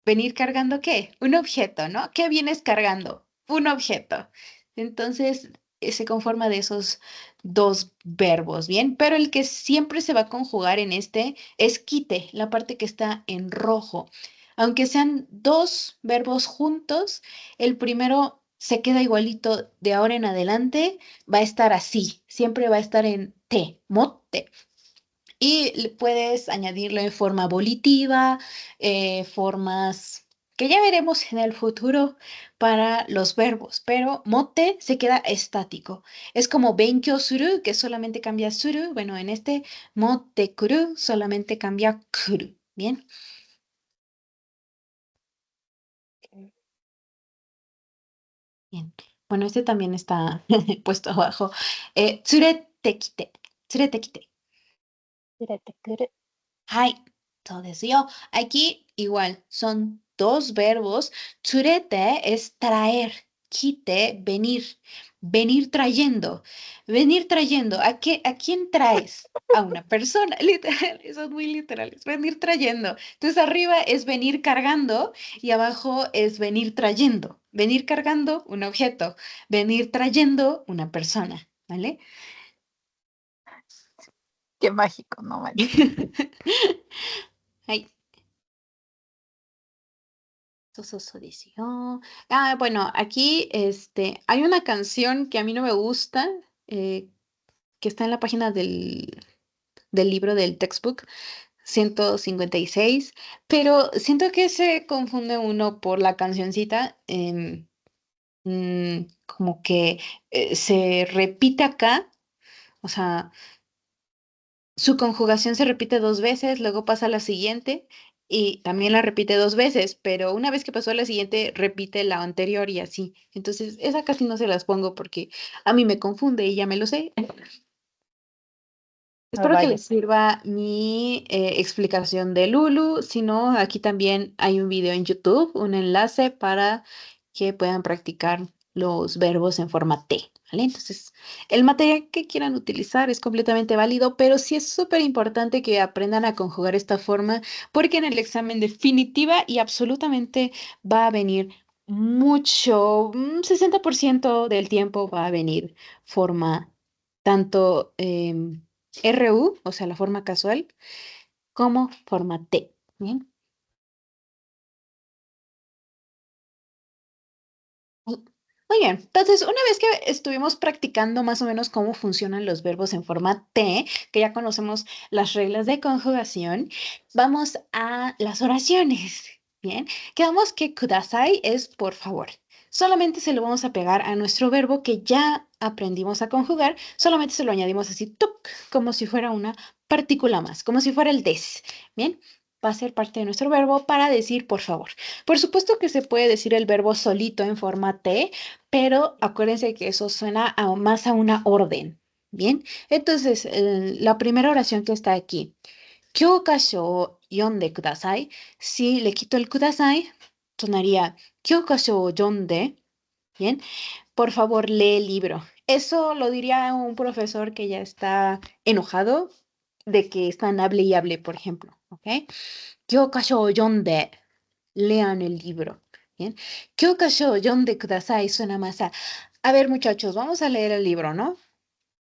¿Venir cargando qué? Un objeto, ¿no? ¿Qué vienes cargando? Un objeto. Entonces, se conforma de esos dos verbos, ¿bien? Pero el que siempre se va a conjugar en este es quite, la parte que está en rojo. Aunque sean dos verbos juntos, el primero se queda igualito de ahora en adelante, va a estar así, siempre va a estar en te, mote. Y puedes añadirlo en forma volitiva, formas que ya veremos en el futuro para los verbos, pero mote se queda estático. Es como benkyo suru, que solamente cambia suru. Bueno, en este mote kuru solamente cambia kuru. Bien, bien. Bueno, este también está puesto abajo. Tsurete kite. Tsurete kite. 連れてくる。はい、そうですよ. Aquí igual, son dos verbos. Tsurete es traer, kite, venir, venir trayendo, venir trayendo. ¿A quién traes? A una persona, literal, son muy literales, venir trayendo. Entonces arriba es venir cargando y abajo es venir trayendo. Venir cargando un objeto, venir trayendo una persona, ¿vale? Qué mágico, no manches. Ay, そうですよ. Ah, bueno, aquí hay una canción que a mí no me gusta, eh, que está en la página del libro del textbook 156, pero siento que se confunde uno por la cancioncita. como que se repite acá, o sea, su conjugación se repite 2 veces, luego pasa a la siguiente y también la repite 2 veces, pero una vez que pasó a la siguiente, repite la anterior y así. Entonces, esa casi no se las pongo porque a mí me confunde y ya me lo sé. Ah, Espero que vaya. les sirva mi explicación de Lulu. Si no, aquí también hay un video en YouTube, un enlace para que puedan practicar los verbos en forma T, ¿vale? Entonces, el material que quieran utilizar es completamente válido, pero sí es súper importante que aprendan a conjugar esta forma, porque en el examen definitiva y absolutamente va a venir mucho, 60% del tiempo va a venir forma tanto RU, o sea, la forma casual, como forma T. Bien. Muy bien, entonces una vez que estuvimos practicando más o menos cómo funcionan los verbos en forma T, que ya conocemos las reglas de conjugación, vamos a las oraciones. Bien, quedamos que kudasai es por favor. Solamente se lo vamos a pegar a nuestro verbo que ya aprendimos a conjugar, solamente se lo añadimos así, tuk, como si fuera una partícula más, como si fuera el des. Bien, va a ser parte de nuestro verbo para decir por favor. Por supuesto que se puede decir el verbo solito en forma T, pero acuérdense que eso suena más a una orden. Bien, entonces la primera oración que está aquí, kyokasho o yonde kudasai. Si le quito el kudasai, sonaría kyokasho o yonde. Bien, por favor, lee el libro. Eso lo diría un profesor que ya está enojado de que están hable y hable, por ejemplo. ¿Ok? Kyokasho o yonde. Lean el libro. Bien. Kyokasho yonde kudasai suena más a ver, muchachos, vamos a leer el libro, ¿no?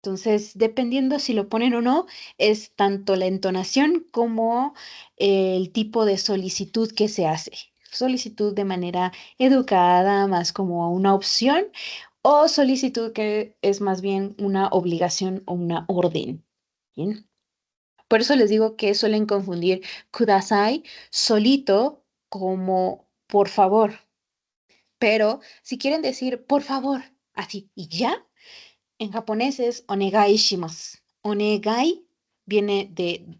Entonces, dependiendo si lo ponen o no, es tanto la entonación como el tipo de solicitud que se hace. Solicitud de manera educada, más como una opción, o solicitud que es más bien una obligación o una orden. Bien. Por eso les digo que suelen confundir kudasai solito como por favor. Pero si quieren decir por favor, así y ya, en japonés es onegai shimasu. Onegai viene de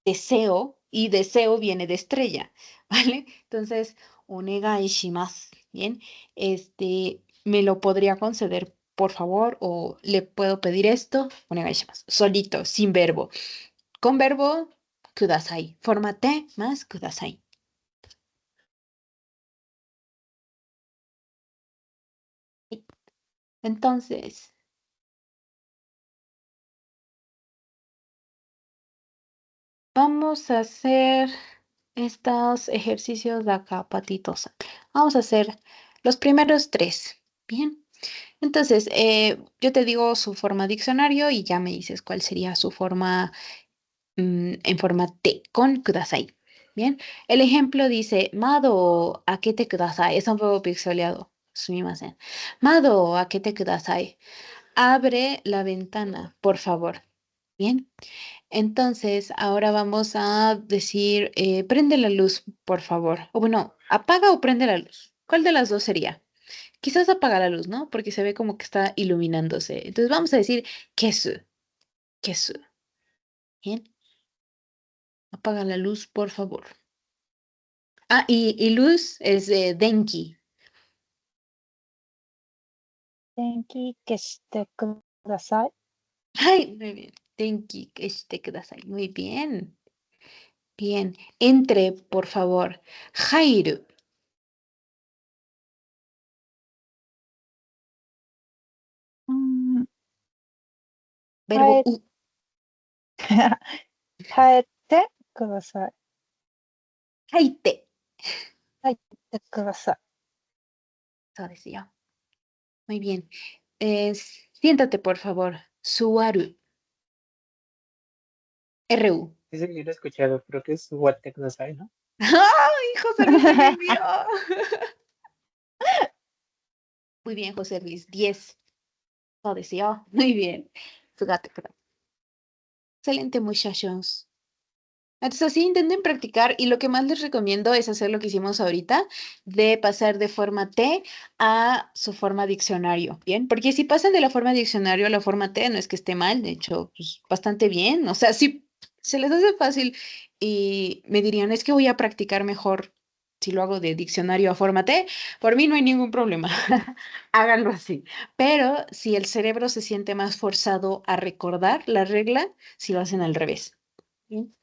deseo y deseo viene de estrella, ¿vale? Entonces, onegai shimasu, ¿bien? Me lo podría conceder, por favor, o le puedo pedir esto, onegai shimasu, solito, sin verbo. Con verbo, kudasai. Forma T más kudasai. Entonces, vamos a hacer estos ejercicios de acá, patitos. Vamos a hacer los primeros tres. Bien. Entonces, yo te digo su forma diccionario y ya me dices cuál sería su forma en forma T, con kudasai. Bien. El ejemplo dice, Mado akete kudasai. Es un verbo pixeleado. Sumimasen. Mado akete kudasai. Abre la ventana, por favor. Bien. Entonces, ahora vamos a decir, prende la luz, por favor. O bueno, apaga o prende la luz. ¿Cuál de las dos sería? Quizás apaga la luz, ¿no? Porque se ve como que está iluminándose. Entonces vamos a decir kesu, kesu. Bien, apaga la luz, por favor. Ah, y luz es denki. Denki keshite kudasai. Ay, muy bien. Denki keshite kudasai. Muy bien. Bien. Entre, por favor. Hairu. Mm, Verbo 帰帰ってください。haite. 入ってください。Eso decía. Muy bien. Siéntate, por favor. Suaru. RU. Ese sí lo he escuchado, creo que es What Kudasai, ¿no? ¡Ay, José Luis se rindió! Muy bien, José Luis. 10. Lo decía. Muy bien. Fíjate, excelente, muchachos. Entonces así intenten practicar y lo que más les recomiendo es hacer lo que hicimos ahorita, de pasar de forma T a su forma diccionario, ¿bien? Porque si pasan de la forma diccionario a la forma T, no es que esté mal, de hecho, pues, bastante bien. O sea, si se les hace fácil y me dirían, es que voy a practicar mejor si lo hago de diccionario a forma T, por mí no hay ningún problema. Háganlo así. Pero si el cerebro se siente más forzado a recordar la regla, si lo hacen al revés. ¿Bien?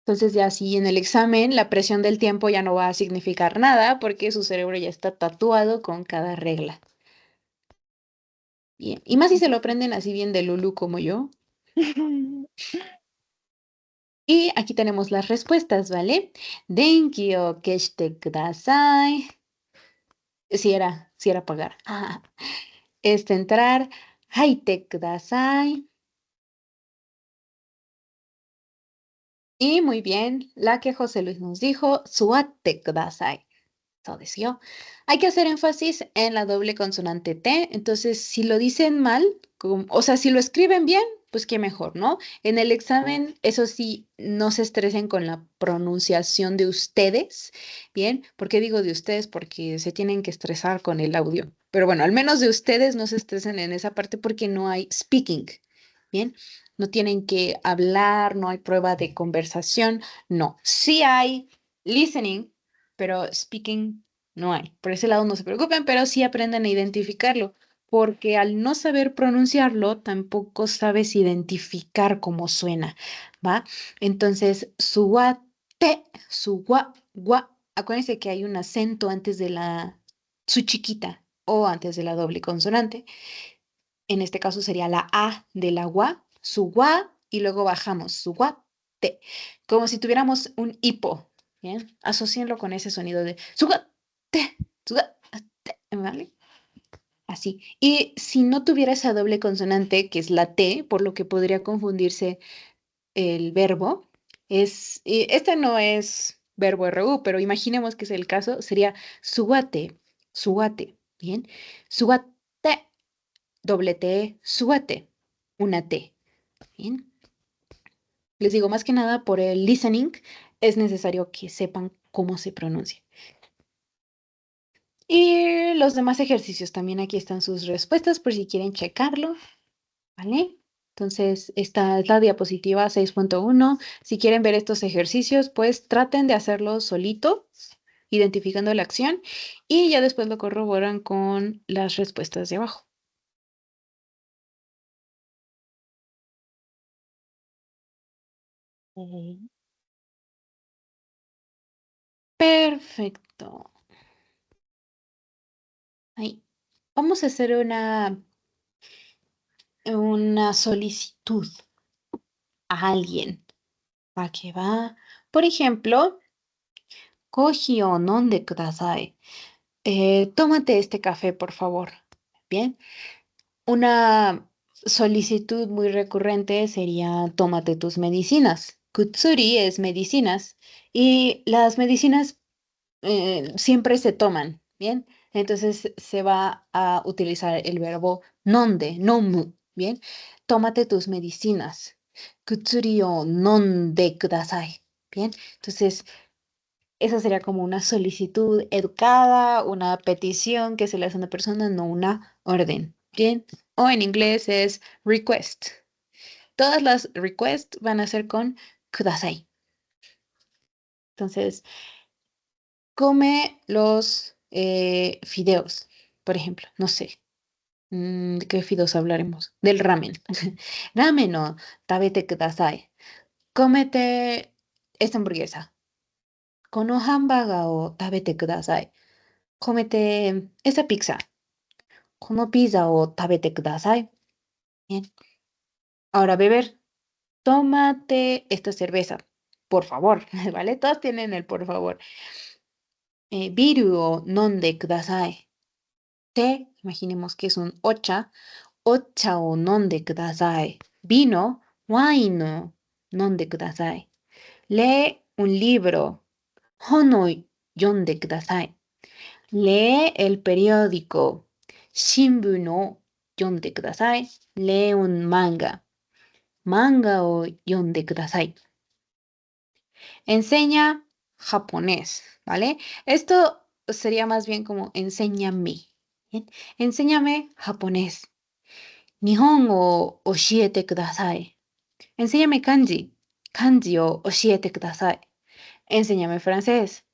Entonces ya así en el examen la presión del tiempo ya no va a significar nada porque su cerebro ya está tatuado con cada regla. Bien. Y más si se lo aprenden así bien de Lulu como yo. Y aquí tenemos las respuestas, ¿vale? Denki o keshite kudasai. Si era pagar. Entrar. Haite kudasai. Y muy bien, la que José Luis nos dijo, suate kudasai. Todo deseó. Hay que hacer énfasis en la doble consonante T. Entonces, si lo dicen mal, o sea, si lo escriben bien, pues qué mejor, ¿no? En el examen, eso sí, no se estresen con la pronunciación de ustedes, ¿bien? ¿Por qué digo de ustedes? Porque se tienen que estresar con el audio. Pero bueno, al menos de ustedes no se estresen en esa parte porque no hay speaking, ¿bien? No tienen que hablar, no hay prueba de conversación, no. Sí hay listening, pero speaking no hay. Por ese lado no se preocupen, pero sí aprendan a identificarlo, porque al no saber pronunciarlo, tampoco sabes identificar cómo suena, ¿va? Entonces, su gua, te, su gua, gua. Acuérdense que hay un acento antes de su chiquita o antes de la doble consonante. En este caso sería la A de la gua, su gua, y luego bajamos, su gua, te. Como si tuviéramos un hipo. Bien, asocienlo con ese sonido de te, suga, te, ¿vale? Así. Y si no tuviera esa doble consonante, que es la T, por lo que podría confundirse el verbo, y este no es verbo RU, pero imaginemos que es el caso, sería sugate, sugate, ¿bien? Sugate, doble T, sugate, una T, ¿bien? Les digo, más que nada por el listening, es necesario que sepan cómo se pronuncia. Y los demás ejercicios también aquí están sus respuestas por si quieren checarlo, ¿vale? Entonces, esta es la diapositiva 6.1. Si quieren ver estos ejercicios, pues traten de hacerlo solito, identificando la acción, y ya después lo corroboran con las respuestas de abajo. Perfecto. Ahí. Vamos a hacer una solicitud a alguien. ¿A qué va? Por ejemplo, Kohi o nonde kudasai. Tómate este café, por favor. Bien. Una solicitud muy recurrente sería tómate tus medicinas. Kutsuri es medicinas y las medicinas siempre se toman, ¿bien? Entonces se va a utilizar el verbo nonde, nomu, ¿bien? Tómate tus medicinas. Kutsuri o nonde kudasai, ¿bien? Entonces, esa sería como una solicitud educada, una petición que se le hace a una persona, no una orden, ¿bien? O en inglés es request. Todas las requests van a ser con kudasai. Entonces, come los fideos, por ejemplo, no sé. ¿De qué fideos hablaremos? Del ramen. Ramen o tabete kudasai. Cómete esta hamburguesa. Kono hamburger o tabete kudasai. Cómete esta pizza. Kono pizza o tabete kudasai. Bien. Ahora, beber. Tómate esta cerveza. Por favor, ¿vale? Todos tienen el por favor. Biru o nonde kudasai. Té, imaginemos que es un ocha. Ocha o nonde kudasai. Vino, wine o nonde kudasai. Lee un libro. Hono yonde kudasai. Lee el periódico. Shinbun o yonde kudasai. Lee un manga. Manga o yonde kudasai. Enseña japonés, ¿vale? Esto sería más bien como enséñame. ¿Bien? Enséñame japonés. Nihongo o oshiete kudasai. Enséñame kanji. Kanji o oshiete kudasai. Enséñame francés.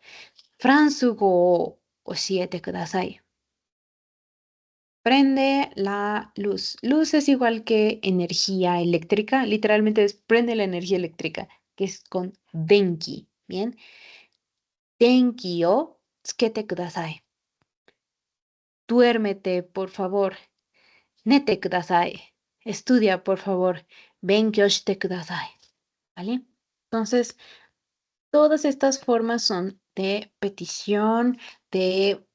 Fransugo o oshiete kudasai. Prende la luz. Luz es igual que energía eléctrica. Literalmente es prende la energía eléctrica, que es con denki. Bien. Denki o tsukete kudasai. Duérmete, por favor. Nete kudasai. Estudia, por favor. Benkyou shite kudasai. ¿Vale? Entonces, todas estas formas son de petición,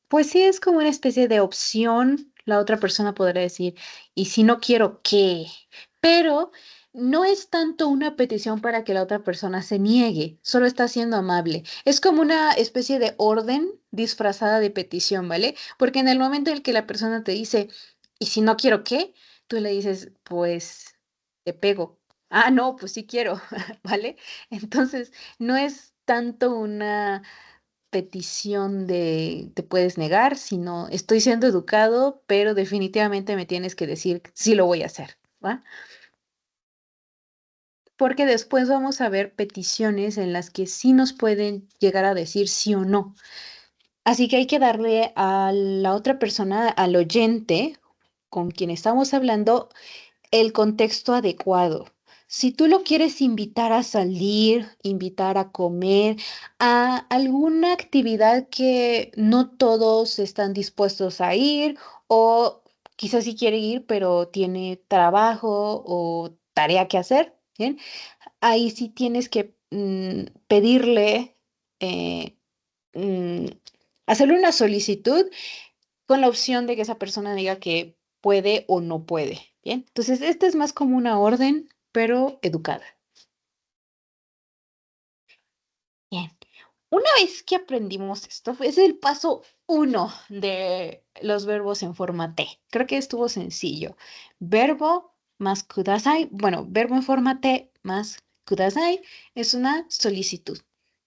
pues sí, es como una especie de opción. La otra persona podrá decir, y si no quiero, ¿qué? Pero no es tanto una petición para que la otra persona se niegue, solo está siendo amable. Es como una especie de orden disfrazada de petición, ¿vale? Porque en el momento en el que la persona te dice, ¿y si no quiero, qué? Tú le dices, pues te pego. Ah, no, pues sí quiero, ¿vale? Entonces, no es tanto una petición de te puedes negar, sino estoy siendo educado, pero definitivamente me tienes que decir sí lo voy a hacer, ¿va? Porque después vamos a ver peticiones en las que sí nos pueden llegar a decir sí o no. Así que hay que darle a la otra persona, al oyente con quien estamos hablando, el contexto adecuado. Si tú lo quieres invitar a salir, invitar a comer, a alguna actividad que no todos están dispuestos a ir, o quizás sí quiere ir, pero tiene trabajo o tarea que hacer, ¿bien? Ahí sí tienes que pedirle, eh, mm, hacerle una solicitud con la opción de que esa persona diga que puede o no puede. Bien, entonces esta es más como una orden, pero educada. Bien, una vez que aprendimos esto, es el paso uno de los verbos en forma T. Creo que estuvo sencillo. Verbo más kudasai, bueno, verbo en forma T más kudasai es una solicitud.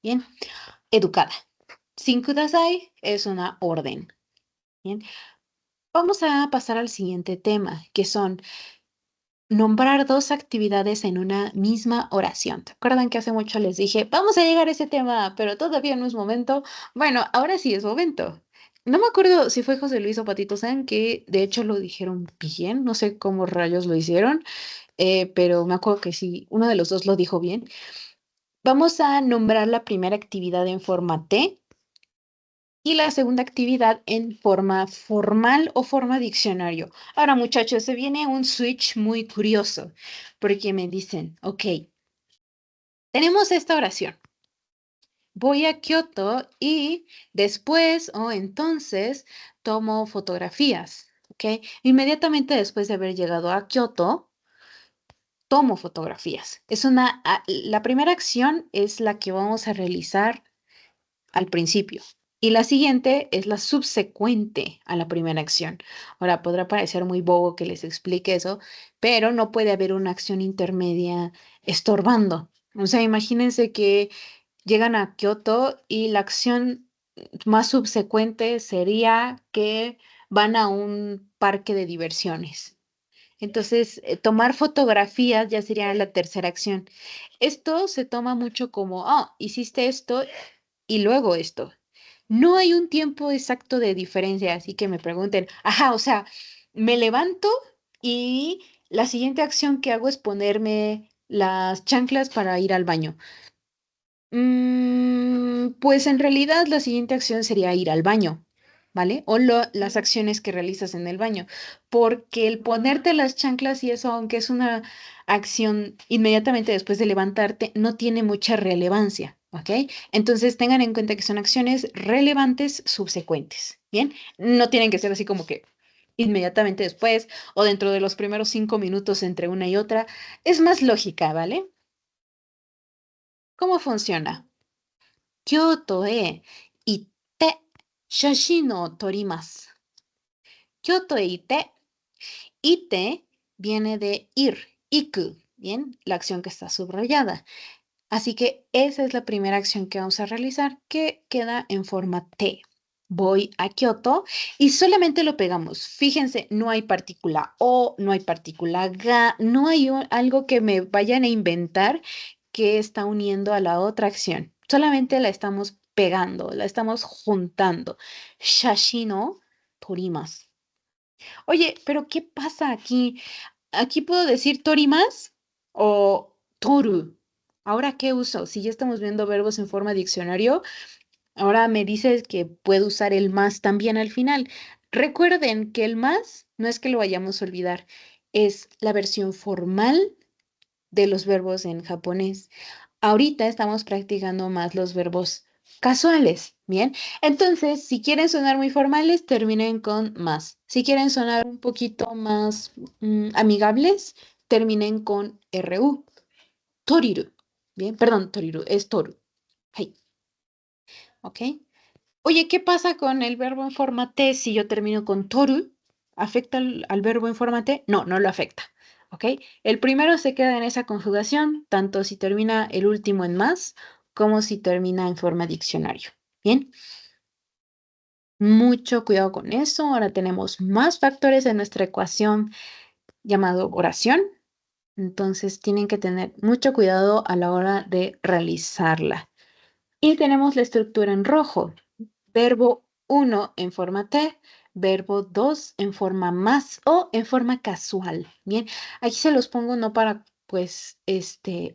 Bien, educada. Sin kudasai es una orden. Bien, vamos a pasar al siguiente tema, que son nombrar dos actividades en una misma oración. ¿Te acuerdan que hace mucho les dije, vamos a llegar a ese tema, pero todavía no es momento? Bueno, ahora sí es momento. No me acuerdo si fue José Luis o Patito San, que de hecho lo dijeron bien, no sé cómo rayos lo hicieron, pero me acuerdo que sí, uno de los dos lo dijo bien. Vamos a nombrar la primera actividad en forma T y la segunda actividad en forma formal o forma diccionario. Ahora, muchachos, se viene un switch muy curioso porque me dicen, ok, tenemos esta oración. Voy a Kioto y después o entonces tomo fotografías, ¿ok? Inmediatamente después de haber llegado a Kioto, tomo fotografías. La primera acción es la que vamos a realizar al principio. Y la siguiente es la subsecuente a la primera acción. Ahora, podrá parecer muy bobo que les explique eso, pero no puede haber una acción intermedia estorbando. O sea, imagínense que llegan a Kioto y la acción más subsecuente sería que van a un parque de diversiones. Entonces, tomar fotografías ya sería la tercera acción. Esto se toma mucho como, oh, hiciste esto y luego esto. No hay un tiempo exacto de diferencia, así que me pregunten, ajá, o sea, me levanto y la siguiente acción que hago es ponerme las chanclas para ir al baño. Pues en realidad la siguiente acción sería ir al baño, ¿vale? O las acciones que realizas en el baño, porque el ponerte las chanclas y eso, aunque es una acción inmediatamente después de levantarte, no tiene mucha relevancia, ¿ok? Entonces tengan en cuenta que son acciones relevantes subsecuentes, ¿bien? No tienen que ser así como que inmediatamente después o dentro de los primeros 5 minutos entre una y otra. Es más lógica, ¿vale? ¿Cómo funciona? 京都へ行って写真を撮ります。京都へ行って、ite viene de ir, iku, bien, la acción que está subrayada. Así que esa es la primera acción que vamos a realizar, que queda en forma T. Voy a Kioto y solamente lo pegamos. Fíjense, no hay partícula O, no hay partícula Ga, no hay algo que me vayan a inventar que está uniendo a la otra acción. Solamente la estamos pegando, la estamos juntando. Shashino torimasu. Oye, pero ¿qué pasa aquí? ¿Aquí puedo decir torimas o toru? ¿Ahora qué uso? Si ya estamos viendo verbos en forma diccionario, ahora me dices que puedo usar el más también al final. Recuerden que el más no es que lo vayamos a olvidar, es la versión formal de los verbos en japonés. Ahorita estamos practicando más los verbos casuales, ¿bien? Entonces, si quieren sonar muy formales, terminen con más. Si quieren sonar un poquito más amigables, terminen con RU. Toriru. Bien, perdón, toriru, es toru. Hey, ¿ok? Oye, ¿qué pasa con el verbo en forma T si yo termino con toru? ¿Afecta al verbo en forma T? No, no lo afecta. ¿Ok? El primero se queda en esa conjugación, tanto si termina el último en más, como si termina en forma diccionario. Bien, mucho cuidado con eso. Ahora tenemos más factores en nuestra ecuación llamado oración. Entonces tienen que tener mucho cuidado a la hora de realizarla. Y tenemos la estructura en rojo. Verbo 1 en forma T, verbo 2 en forma más o en forma casual. Bien, aquí se los pongo no para pues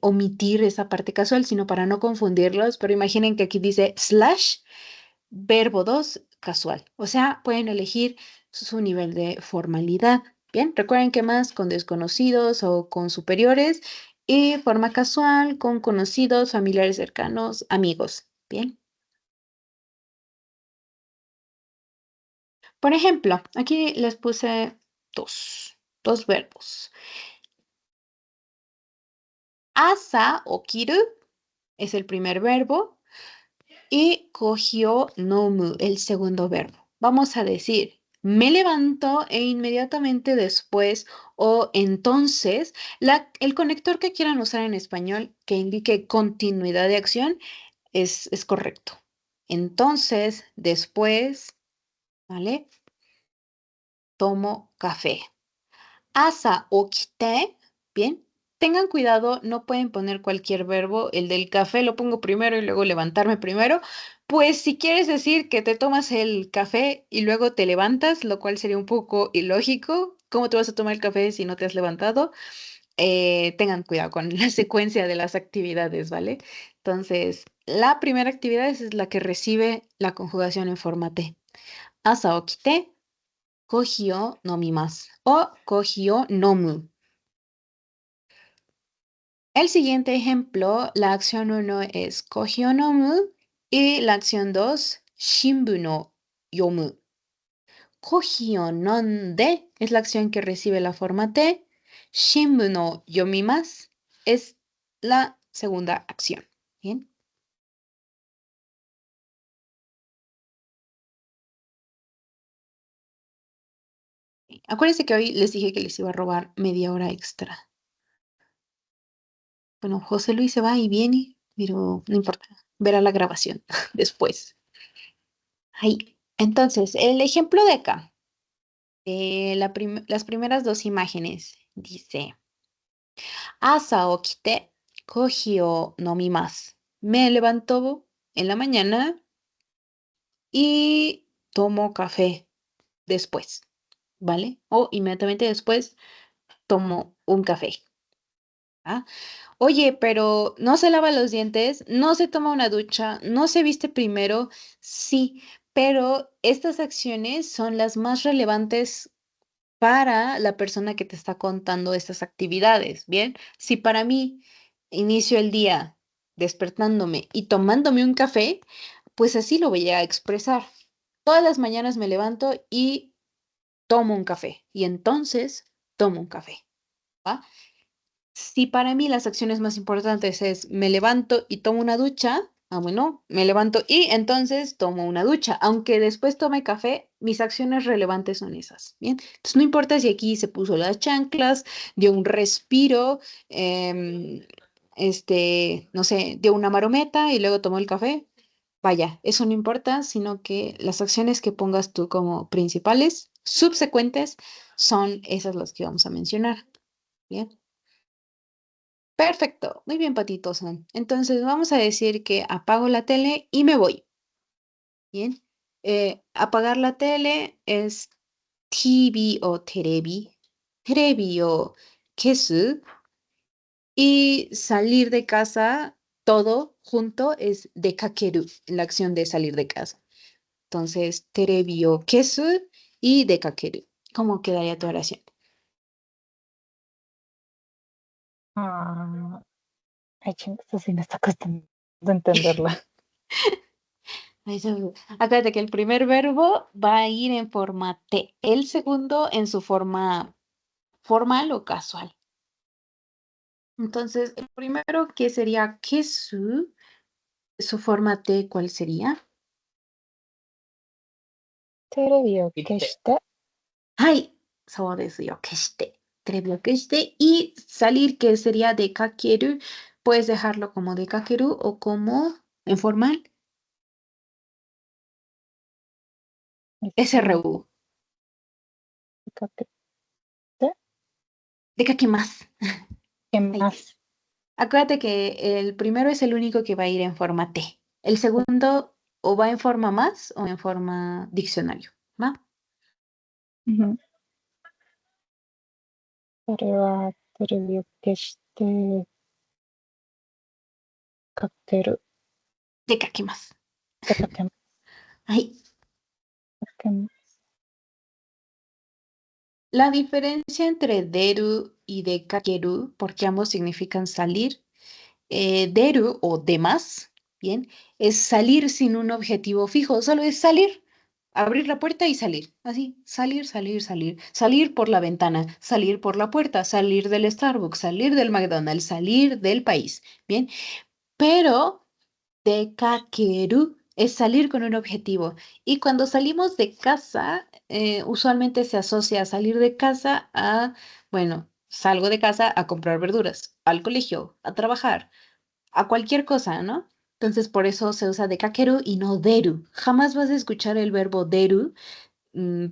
omitir esa parte casual, sino para no confundirlos, pero imaginen que aquí dice slash, verbo 2 casual. O sea, pueden elegir su nivel de formalidad. Bien, recuerden que más con desconocidos o con superiores y forma casual con conocidos, familiares cercanos, amigos. Bien. Por ejemplo, aquí les puse dos verbos. Asa o kiru es el primer verbo y kogyo nomu el segundo verbo. Vamos a decir, me levanto e inmediatamente después o entonces, el conector que quieran usar en español que indique continuidad de acción es correcto. Entonces, después, ¿vale? Tomo café. Asa okite, bien. Tengan cuidado, no pueden poner cualquier verbo. El del café lo pongo primero y luego levantarme primero. Pues si quieres decir que te tomas el café y luego te levantas, lo cual sería un poco ilógico. ¿Cómo te vas a tomar el café si no te has levantado? Tengan cuidado con la secuencia de las actividades, ¿vale? Entonces, la primera actividad es la que recibe la conjugación en forma T. Asa okite, Kogio nomimasu o kogio nomu. El siguiente ejemplo, la acción 1 es kogio nomu y la acción 2, shinbu no yomu. Kogio nonde es la acción que recibe la forma T. Shinbu no yomimasu es la segunda acción. Bien. Acuérdense que hoy les dije que les iba a robar media hora extra. Bueno, José Luis se va y viene, pero no importa. Verá la grabación después. Ahí. Entonces, el ejemplo de acá, las primeras dos imágenes, dice, Asa okite, kohi o nomimasu. Me levanto en la mañana y tomo café después, ¿vale? O inmediatamente después tomo un café. ¿Ah? Oye, pero no se lava los dientes, no se toma una ducha, no se viste primero, sí, pero estas acciones son las más relevantes para la persona que te está contando estas actividades, ¿bien? Si para mí inicio el día despertándome y tomándome un café, pues así lo voy a expresar. Todas las mañanas me levanto y tomo un café y entonces tomo un café, ¿va? Si para mí las acciones más importantes es me levanto y tomo una ducha, bueno, me levanto y entonces tomo una ducha. Aunque después tome café, mis acciones relevantes son esas, ¿bien? Entonces no importa si aquí se puso las chanclas, dio un respiro, em, no sé, dio una marometa y luego tomó el café. Vaya, eso no importa, sino que las acciones que pongas tú como principales, subsecuentes, son esas las que vamos a mencionar. Bien. Perfecto. Muy bien, Patito Son. Entonces vamos a decir que apago la tele y me voy. Bien. Apagar la tele es TV o terebi. Terebi o kesu. Y salir de casa, todo junto es dekakeru, la acción de salir de casa. Entonces, terebi o kesu y dekakeru. ¿Cómo quedaría tu oración? Ah, ay, chingos, así me está costando entenderla. Acuérdate que el primer verbo va a ir en forma T, el segundo en su forma formal o casual. Entonces, el primero que sería kesu, su forma T, ¿cuál sería? テレビを消して、はい、そうですよ。消して。Terebi o keshite. Y salir, que sería de kakeru. Puedes dejarlo como de kakeru o como en formal. 出 SRU. かけ De kakemas. て Ahí. ます。 Acuérdate que el primero es el único que va a ir en forma T. El segundo o va en forma más o en forma diccionario. ¿Va? うんそれはテレビを消してかける。 De kakemas. でかけま Ahí. けます。 La diferencia entre deru y dekakeru, porque ambos significan salir, deru o demás, bien, es salir sin un objetivo fijo, solo es salir, abrir la puerta y salir, así, salir, salir, salir, salir por la ventana, salir por la puerta, salir del Starbucks, salir del McDonald's, salir del país, bien, pero Dekakeru es salir con un objetivo. Y cuando salimos de casa, usualmente se asocia a salir de casa a, bueno, salgo de casa a comprar verduras, al colegio, a trabajar, a cualquier cosa, ¿no? Entonces por eso se usa dekakeru y no deru. Jamás vas a escuchar el verbo deru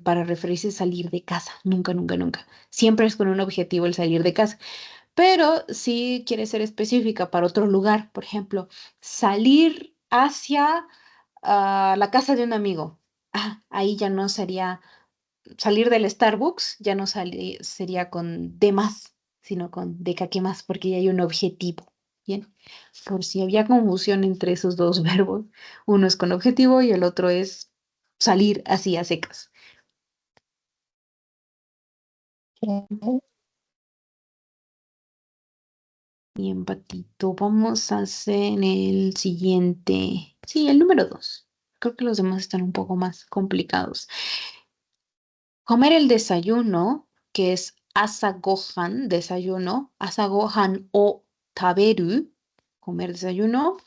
para referirse a salir de casa. Nunca, nunca, nunca. Siempre es con un objetivo el salir de casa. Pero si quieres ser específica para otro lugar, por ejemplo, salir hacia la casa de un amigo. Ahí ya no sería salir del Starbucks, ya no sería con de más, sino con de qué más, porque ya hay un objetivo. Bien, por si había confusión entre esos dos verbos, uno es con objetivo y el otro es salir así a secas. Bien, Patito, vamos a hacer el siguiente. Sí, el número 2. Creo que los demás están un poco más complicados. Comer el desayuno, que es asagohan, desayuno, asagohan o taberu, comer desayuno,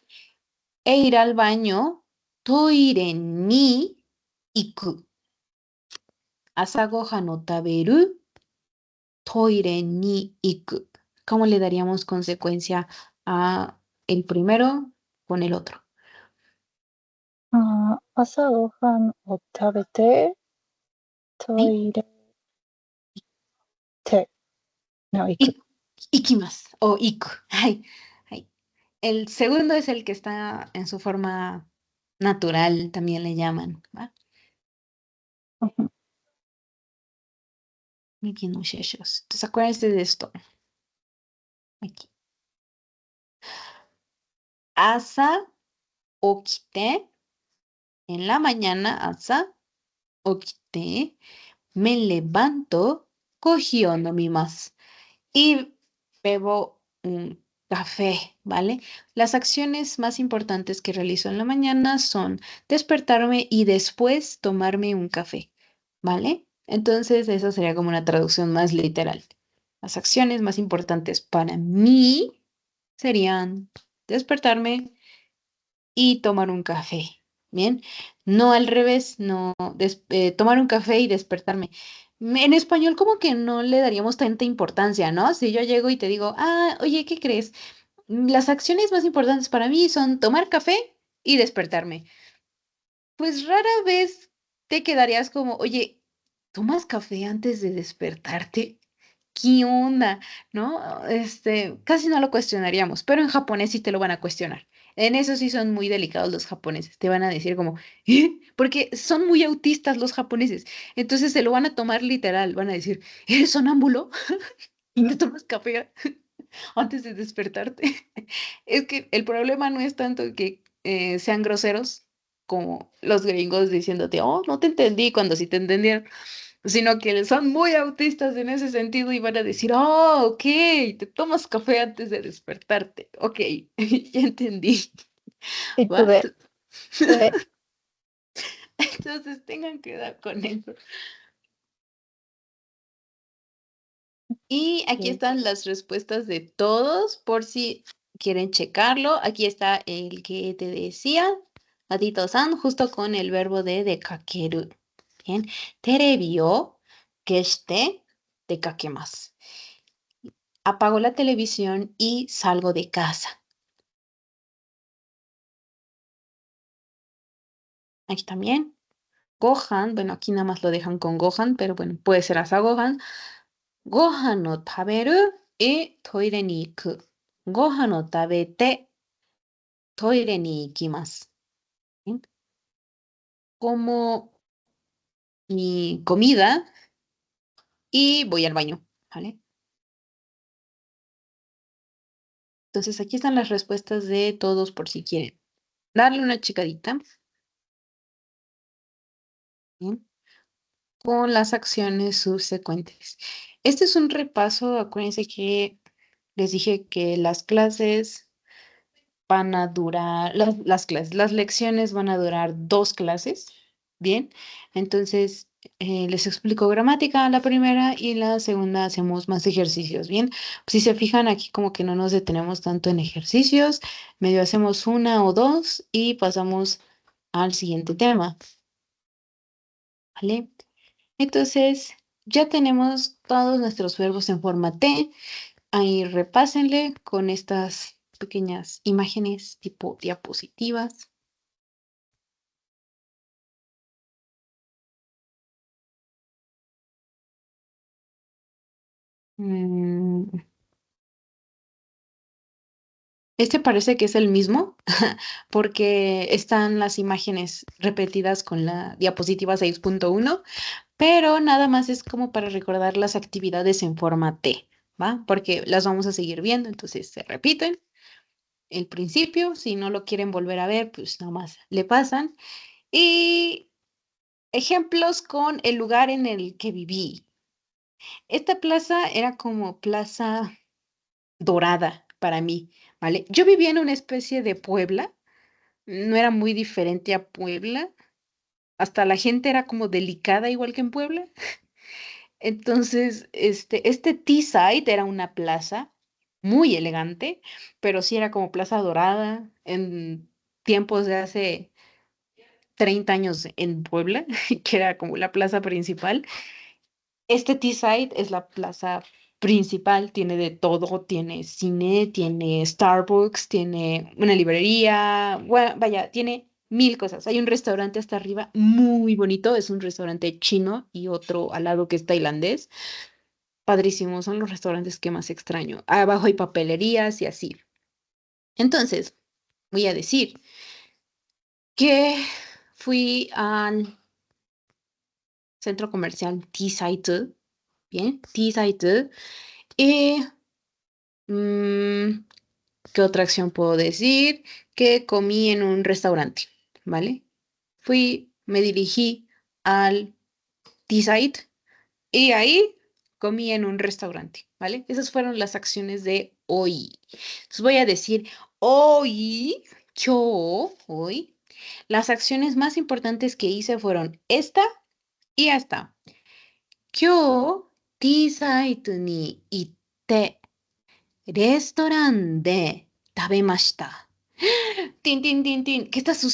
e ir al baño, toire ni iku. Asagohan o taberu, toire ni iku. ¿Cómo le daríamos consecuencia a el primero con el otro? 朝ごはんを食べて、ト ¿Sí? イレての行く。 Ikimas o iku. Ay, ay. El segundo es el que está en su forma natural, también le llaman. ¿Va? うん Muy bien, muchachos. Entonces acuérdense de esto. Aquí. Asa okite. En la mañana, asa okite. Me levanto. Kohi o nomimasu. Y bebo un café, ¿vale? Las acciones más importantes que realizo en la mañana son despertarme y después tomarme un café, ¿vale? Entonces, eso sería como una traducción más literal. Las acciones más importantes para mí serían despertarme y tomar un café, ¿bien? No al revés, no tomar un café y despertarme. En español como que no le daríamos tanta importancia, ¿no? Si yo llego y te digo, oye, ¿qué crees? las acciones más importantes para mí son tomar café y despertarme. Pues rara vez te quedarías como, oye, ¿tomas café antes de despertarte? ¿Qué onda? ¿No? Casi no lo cuestionaríamos, pero en japonés sí te lo van a cuestionar. En eso sí son muy delicados los japoneses. Te van a decir como, ¿eh? Porque son muy autistas los japoneses. Entonces se lo van a tomar literal. Van a decir, ¿eres sonámbulo? ¿Y te tomas café antes de despertarte? Es que el problema no es tanto que sean groseros como los gringos diciéndote, oh, no te entendí, cuando sí te entendieron, sino que son muy autistas en ese sentido y van a decir, oh, ok, te tomas café antes de despertarte. Ok, ya entendí. Y tú ¿Va? de, Entonces tengan cuidado con eso. Y aquí sí. están las respuestas de todos, por si quieren checarlo. Aquí está el que te decía, Gatito-san, justo con el verbo de dekakeru. Bien. Terebi o keshite dekakemasu. Apago la televisión y salgo de casa. Aquí también. Gohan, bueno, aquí nada más lo dejan con Gohan, pero bueno, puede ser hasta Gohan. Gohan o taberu y toire ni iku. Gohan o tabete toire ni ikimasu. ¿Bien? Como mi comida y voy al baño, ¿vale? Entonces aquí están las respuestas de todos por si quieren darle una checadita, ¿bien? Con las acciones subsecuentes. Este es un repaso, acuérdense que les dije que las clases van a durar, las lecciones van a durar 2 clases, ¿bien? Entonces, les explico gramática la primera y la segunda hacemos más ejercicios, ¿bien? Si se fijan aquí como que no nos detenemos tanto en ejercicios, medio hacemos una o dos y pasamos al siguiente tema, ¿vale? Entonces, ya tenemos todos nuestros verbos en forma T. Ahí repásenle con estas pequeñas imágenes tipo diapositivas. Mm, Este parece que es el mismo porque están las imágenes repetidas con la diapositiva 6.1, pero nada más es como para recordar las actividades en forma T, ¿va? Porque las vamos a seguir viendo, entonces se repiten. El principio, si no lo quieren volver a ver, pues nada más le pasan. Y ejemplos con el lugar en el que viví. Esta plaza era como plaza dorada para mí, ¿vale? Yo vivía en una especie de Puebla, no era muy diferente a Puebla, hasta la gente era como delicada igual que en Puebla. Entonces, este T-Side era una plaza muy elegante, pero sí era como plaza dorada en tiempos de hace 30 años en Puebla, que era como la plaza principal. Este T-Side es la plaza principal, tiene de todo, tiene cine, tiene Starbucks, tiene una librería, vaya, tiene mil cosas. Hay un restaurante hasta arriba muy bonito, es un restaurante chino y otro al lado que es tailandés. Padrísimos, son los restaurantes que más extraño. Abajo hay papelerías y así. Entonces, voy a decir que fui al centro comercial T-Side, bien, T-Side, y Mm, ¿qué otra acción puedo decir? Que comí en un restaurante, ¿vale? Me dirigí al T-Site y ahí comí en un restaurante, ¿vale? Esas fueron las acciones de hoy. Entonces voy a decir hoy, hoy. Las acciones más importantes que hice fueron esta y esta. 今日、Tサイトに行って、レストランで食べました. Tin, tin, tin, tin. ¿Qué estás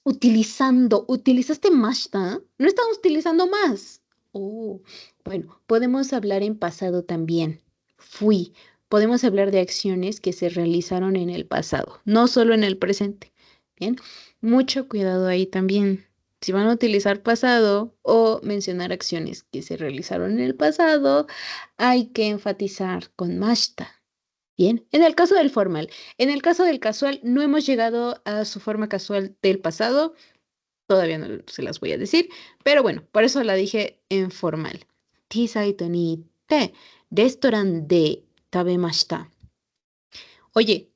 utilizando? ¿Utilizaste mashta? No estamos utilizando más. Oh, bueno, podemos hablar en pasado también. Fui. podemos hablar de acciones que se realizaron en el pasado, no solo en el presente. Bien, mucho cuidado ahí también. Si van a utilizar pasado o mencionar acciones que se realizaron en el pasado, hay que enfatizar con mashta. Bien, en el caso del formal. En el caso del casual, no hemos llegado a su forma casual del pasado. Todavía no se las voy a decir, pero bueno, por eso la dije en formal. T saito ni itte, restaurant de tabemashita. Oye,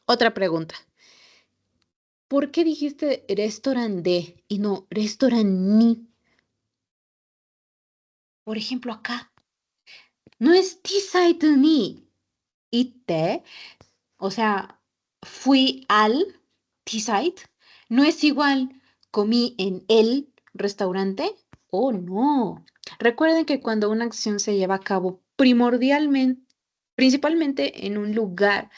otra pregunta. ¿Por qué dijiste restaurant de y no restaurant ni? Por ejemplo, acá. No es T saito ni itte, o sea, fui al T-Site. No es igual, comí en el restaurante. Oh, no. Recuerden que cuando una acción se lleva a cabo primordialmente, principalmente en un lugar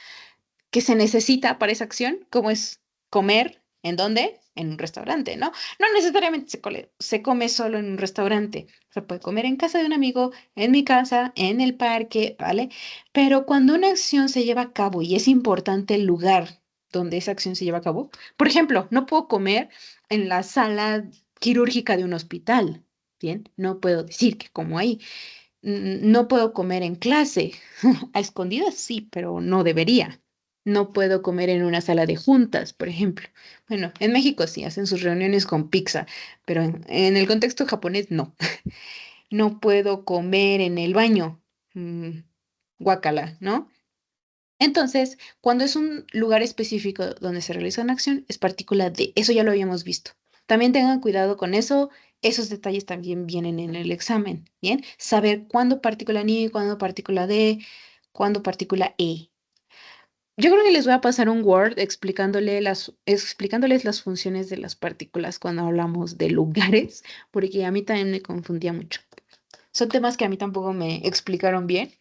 que se necesita para esa acción, como es comer, ¿en dónde? En un restaurante, ¿no? No necesariamente se come solo en un restaurante. Se puede comer en casa de un amigo, en mi casa, en el parque, ¿vale? Pero cuando una acción se lleva a cabo y es importante el lugar donde esa acción se lleva a cabo, por ejemplo, no puedo comer en la sala quirúrgica de un hospital, ¿bien? No puedo decir que como ahí. No puedo comer en clase. A escondidas sí, pero no debería. No puedo comer en una sala de juntas, por ejemplo. Bueno, en México sí hacen sus reuniones con pizza, pero en el contexto japonés no. No puedo comer en el baño. Guácala, ¿no? Entonces, cuando es un lugar específico donde se realiza una acción, es partícula de. Eso ya lo habíamos visto. También tengan cuidado con eso. Esos detalles también vienen en el examen, ¿bien? Saber cuándo partícula ni, cuándo partícula de, cuándo partícula e. Yo creo que les voy a pasar un Word explicándoles las funciones de las partículas cuando hablamos de lugares, porque a mí también me confundía mucho. Son temas que a mí tampoco me explicaron bien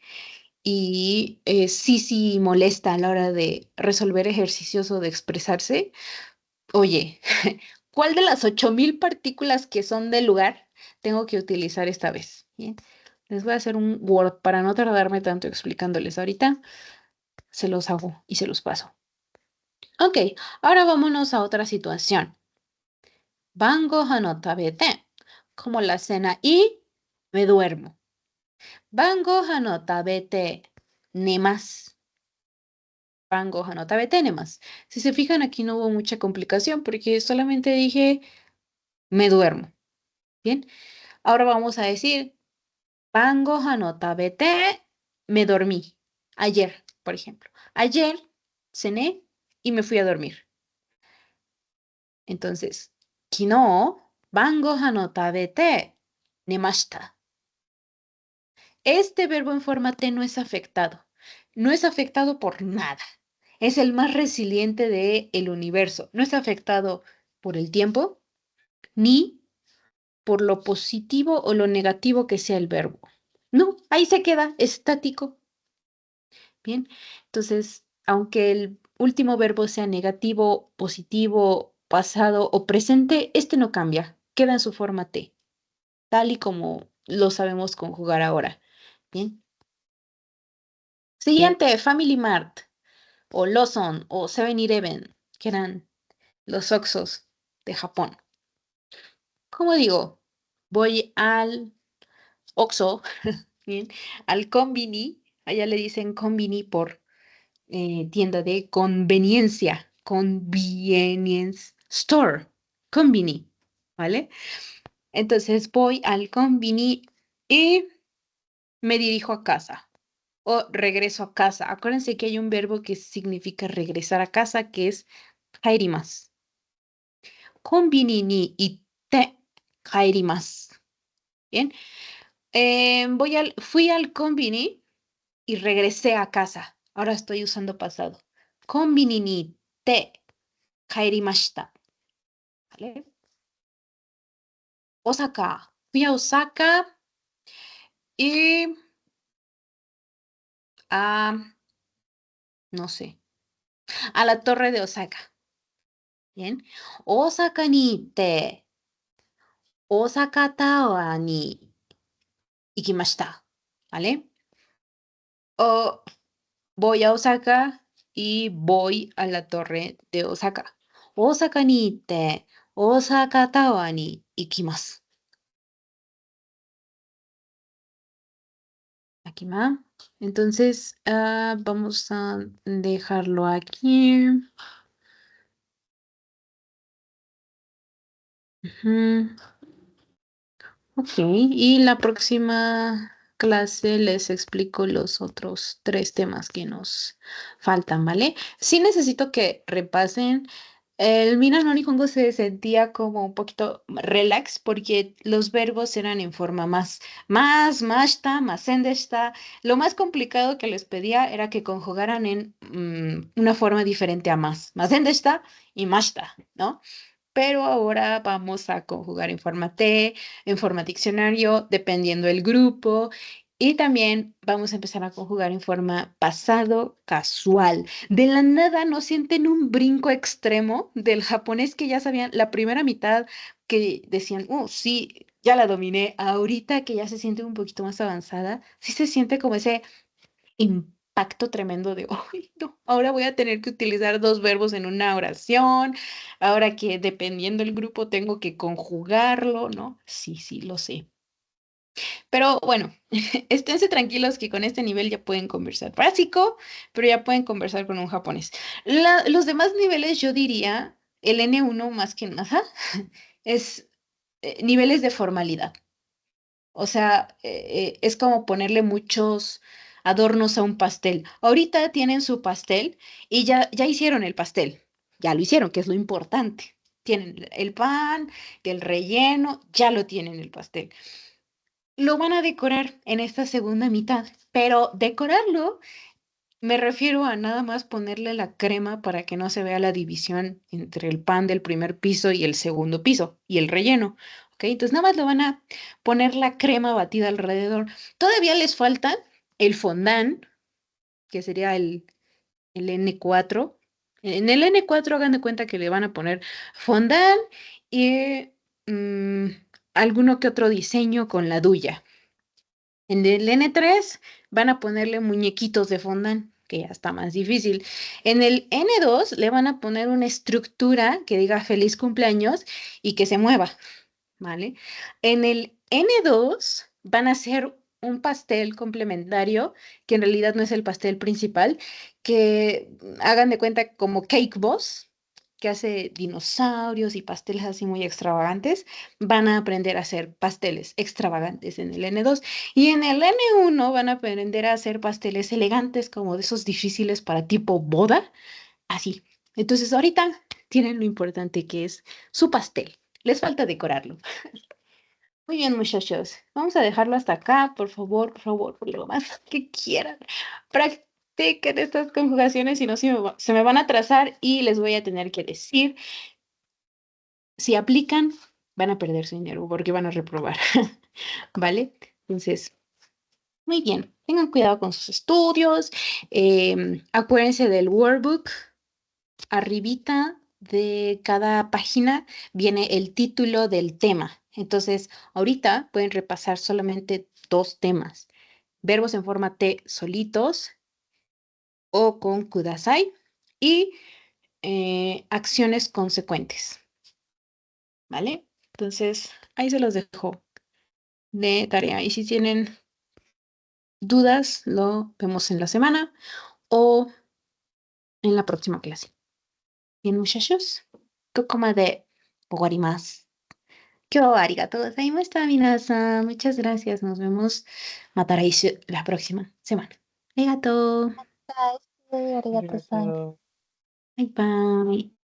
y sí molesta a la hora de resolver ejercicios o de expresarse. Oye, ¿cuál de las 8000 partículas que son del lugar tengo que utilizar esta vez? Bien, les voy a hacer un Word para no tardarme tanto explicándoles ahorita. Se los hago y se los paso. Ok, ahora vámonos a otra situación. Bango no tabete, como la cena y me duermo. Bango no tabete, nemas. Bango no tabete, nemas. Si se fijan, aquí no hubo mucha complicación porque solamente dije me duermo. Bien, ahora vamos a decir Bango no tabete, me dormí. Ayer, por ejemplo. Ayer cené y me fui a dormir. Entonces, kino, bango no tabete, nemashita. Este verbo en forma T no es afectado. No es afectado por nada. Es el más resiliente del universo. No es afectado por el tiempo ni por lo positivo o lo negativo que sea el verbo. No, ahí se queda, estático. Bien, entonces, aunque el último verbo sea negativo, positivo, pasado o presente, este no cambia, queda en su forma T, tal y como lo sabemos conjugar ahora. Bien. Siguiente, Family Mart, o Lawson, o 7-Eleven, que eran los Oxxos de Japón. ¿Cómo digo? Voy al Oxxo, bien, al Konbini, allá le dicen Konbini por tienda de conveniencia, convenience store, conveni, ¿vale? Entonces voy al conveni y me dirijo a casa o regreso a casa. Acuérdense que hay un verbo que significa regresar a casa, que es kaerimasu. Conveni ni itte kaerimasu. Bien. Fui al conveni y regresé a casa. Ahora estoy usando pasado. Konbini ni te kairimashita. ¿Vale? Osaka. Fui a Osaka y a, no sé, a la torre de Osaka. Bien. Osaka ni te Osaka Tower ni ikimashita. ¿Vale? O voy a Osaka y voy a la torre de Osaka. Osaka ni itte, Osaka Tower ni ikimasu. Aquí va. Entonces, vamos a dejarlo aquí. Ujú. Ok, y la próxima clase les explico los otros 3 temas que nos faltan, ¿vale? Sí necesito que repasen. El Mina no Nihongo se sentía como un poquito relax porque los verbos eran en forma mashita, masen deshita. Lo más complicado que les pedía era que conjugaran en una forma diferente a masen deshita y mashita, ¿no? Pero ahora vamos a conjugar en forma T, en forma diccionario, dependiendo del grupo. Y también vamos a empezar a conjugar en forma pasado casual. De la nada no sienten un brinco extremo del japonés que ya sabían la primera mitad que decían, sí, ya la dominé. Ahorita que ya se siente un poquito más avanzada, sí se siente como ese impacto tremendo de, ¡ay, no! Ahora voy a tener que utilizar 2 verbos en una oración, ahora que dependiendo del grupo tengo que conjugarlo, ¿no? Sí, sí, lo sé. Pero bueno, esténse tranquilos que con este nivel ya pueden conversar básico, pero ya pueden conversar con un japonés. Los demás niveles, yo diría, el N1 más que nada, es niveles de formalidad. O sea, es como ponerle muchos adornos a un pastel. Ahorita tienen su pastel y ya hicieron el pastel. Ya lo hicieron, que es lo importante. Tienen el pan, el relleno, ya lo tienen el pastel. Lo van a decorar en esta segunda mitad, pero decorarlo me refiero a nada más ponerle la crema para que no se vea la división entre el pan del primer piso y el segundo piso y el relleno. ¿Ok? Entonces nada más le van a poner la crema batida alrededor. Todavía les falta el fondant, que sería el N4. En el N4 hagan de cuenta que le van a poner fondant y mm, alguno que otro diseño con la duya. En el N3 van a ponerle muñequitos de fondant, que ya está más difícil. En el N2 le van a poner una estructura que diga feliz cumpleaños y que se mueva, ¿vale? En el N2 van a hacer un pastel complementario, que en realidad no es el pastel principal, que hagan de cuenta como Cake Boss, que hace dinosaurios y pasteles así muy extravagantes, van a aprender a hacer pasteles extravagantes en el N2. Y en el N1 van a aprender a hacer pasteles elegantes, como de esos difíciles para tipo boda, así. Entonces ahorita tienen lo importante que es su pastel. Les falta decorarlo. Muy bien, muchachos. Vamos a dejarlo hasta acá, por favor, por lo más que quieran. Practiquen estas conjugaciones, si no se me van a atrasar y les voy a tener que decir, si aplican, van a perder su dinero porque van a reprobar. ¿Vale? Entonces, muy bien. Tengan cuidado con sus estudios. Acuérdense del workbook. Arribita de cada página viene el título del tema. Entonces, ahorita pueden repasar solamente 2 temas. Verbos en forma T solitos o con kudasai y acciones consecuentes. ¿Vale? Entonces, ahí se los dejo de tarea. Y si tienen dudas, lo vemos en la semana o en la próxima clase. Bien, muchachos. ここまで終わります。今日はありがとうございました、皆さん。Muchas gracias. Nos vemos la próxima semana. ありがとう。はい、ありがとうございます。Arigato. Bye bye.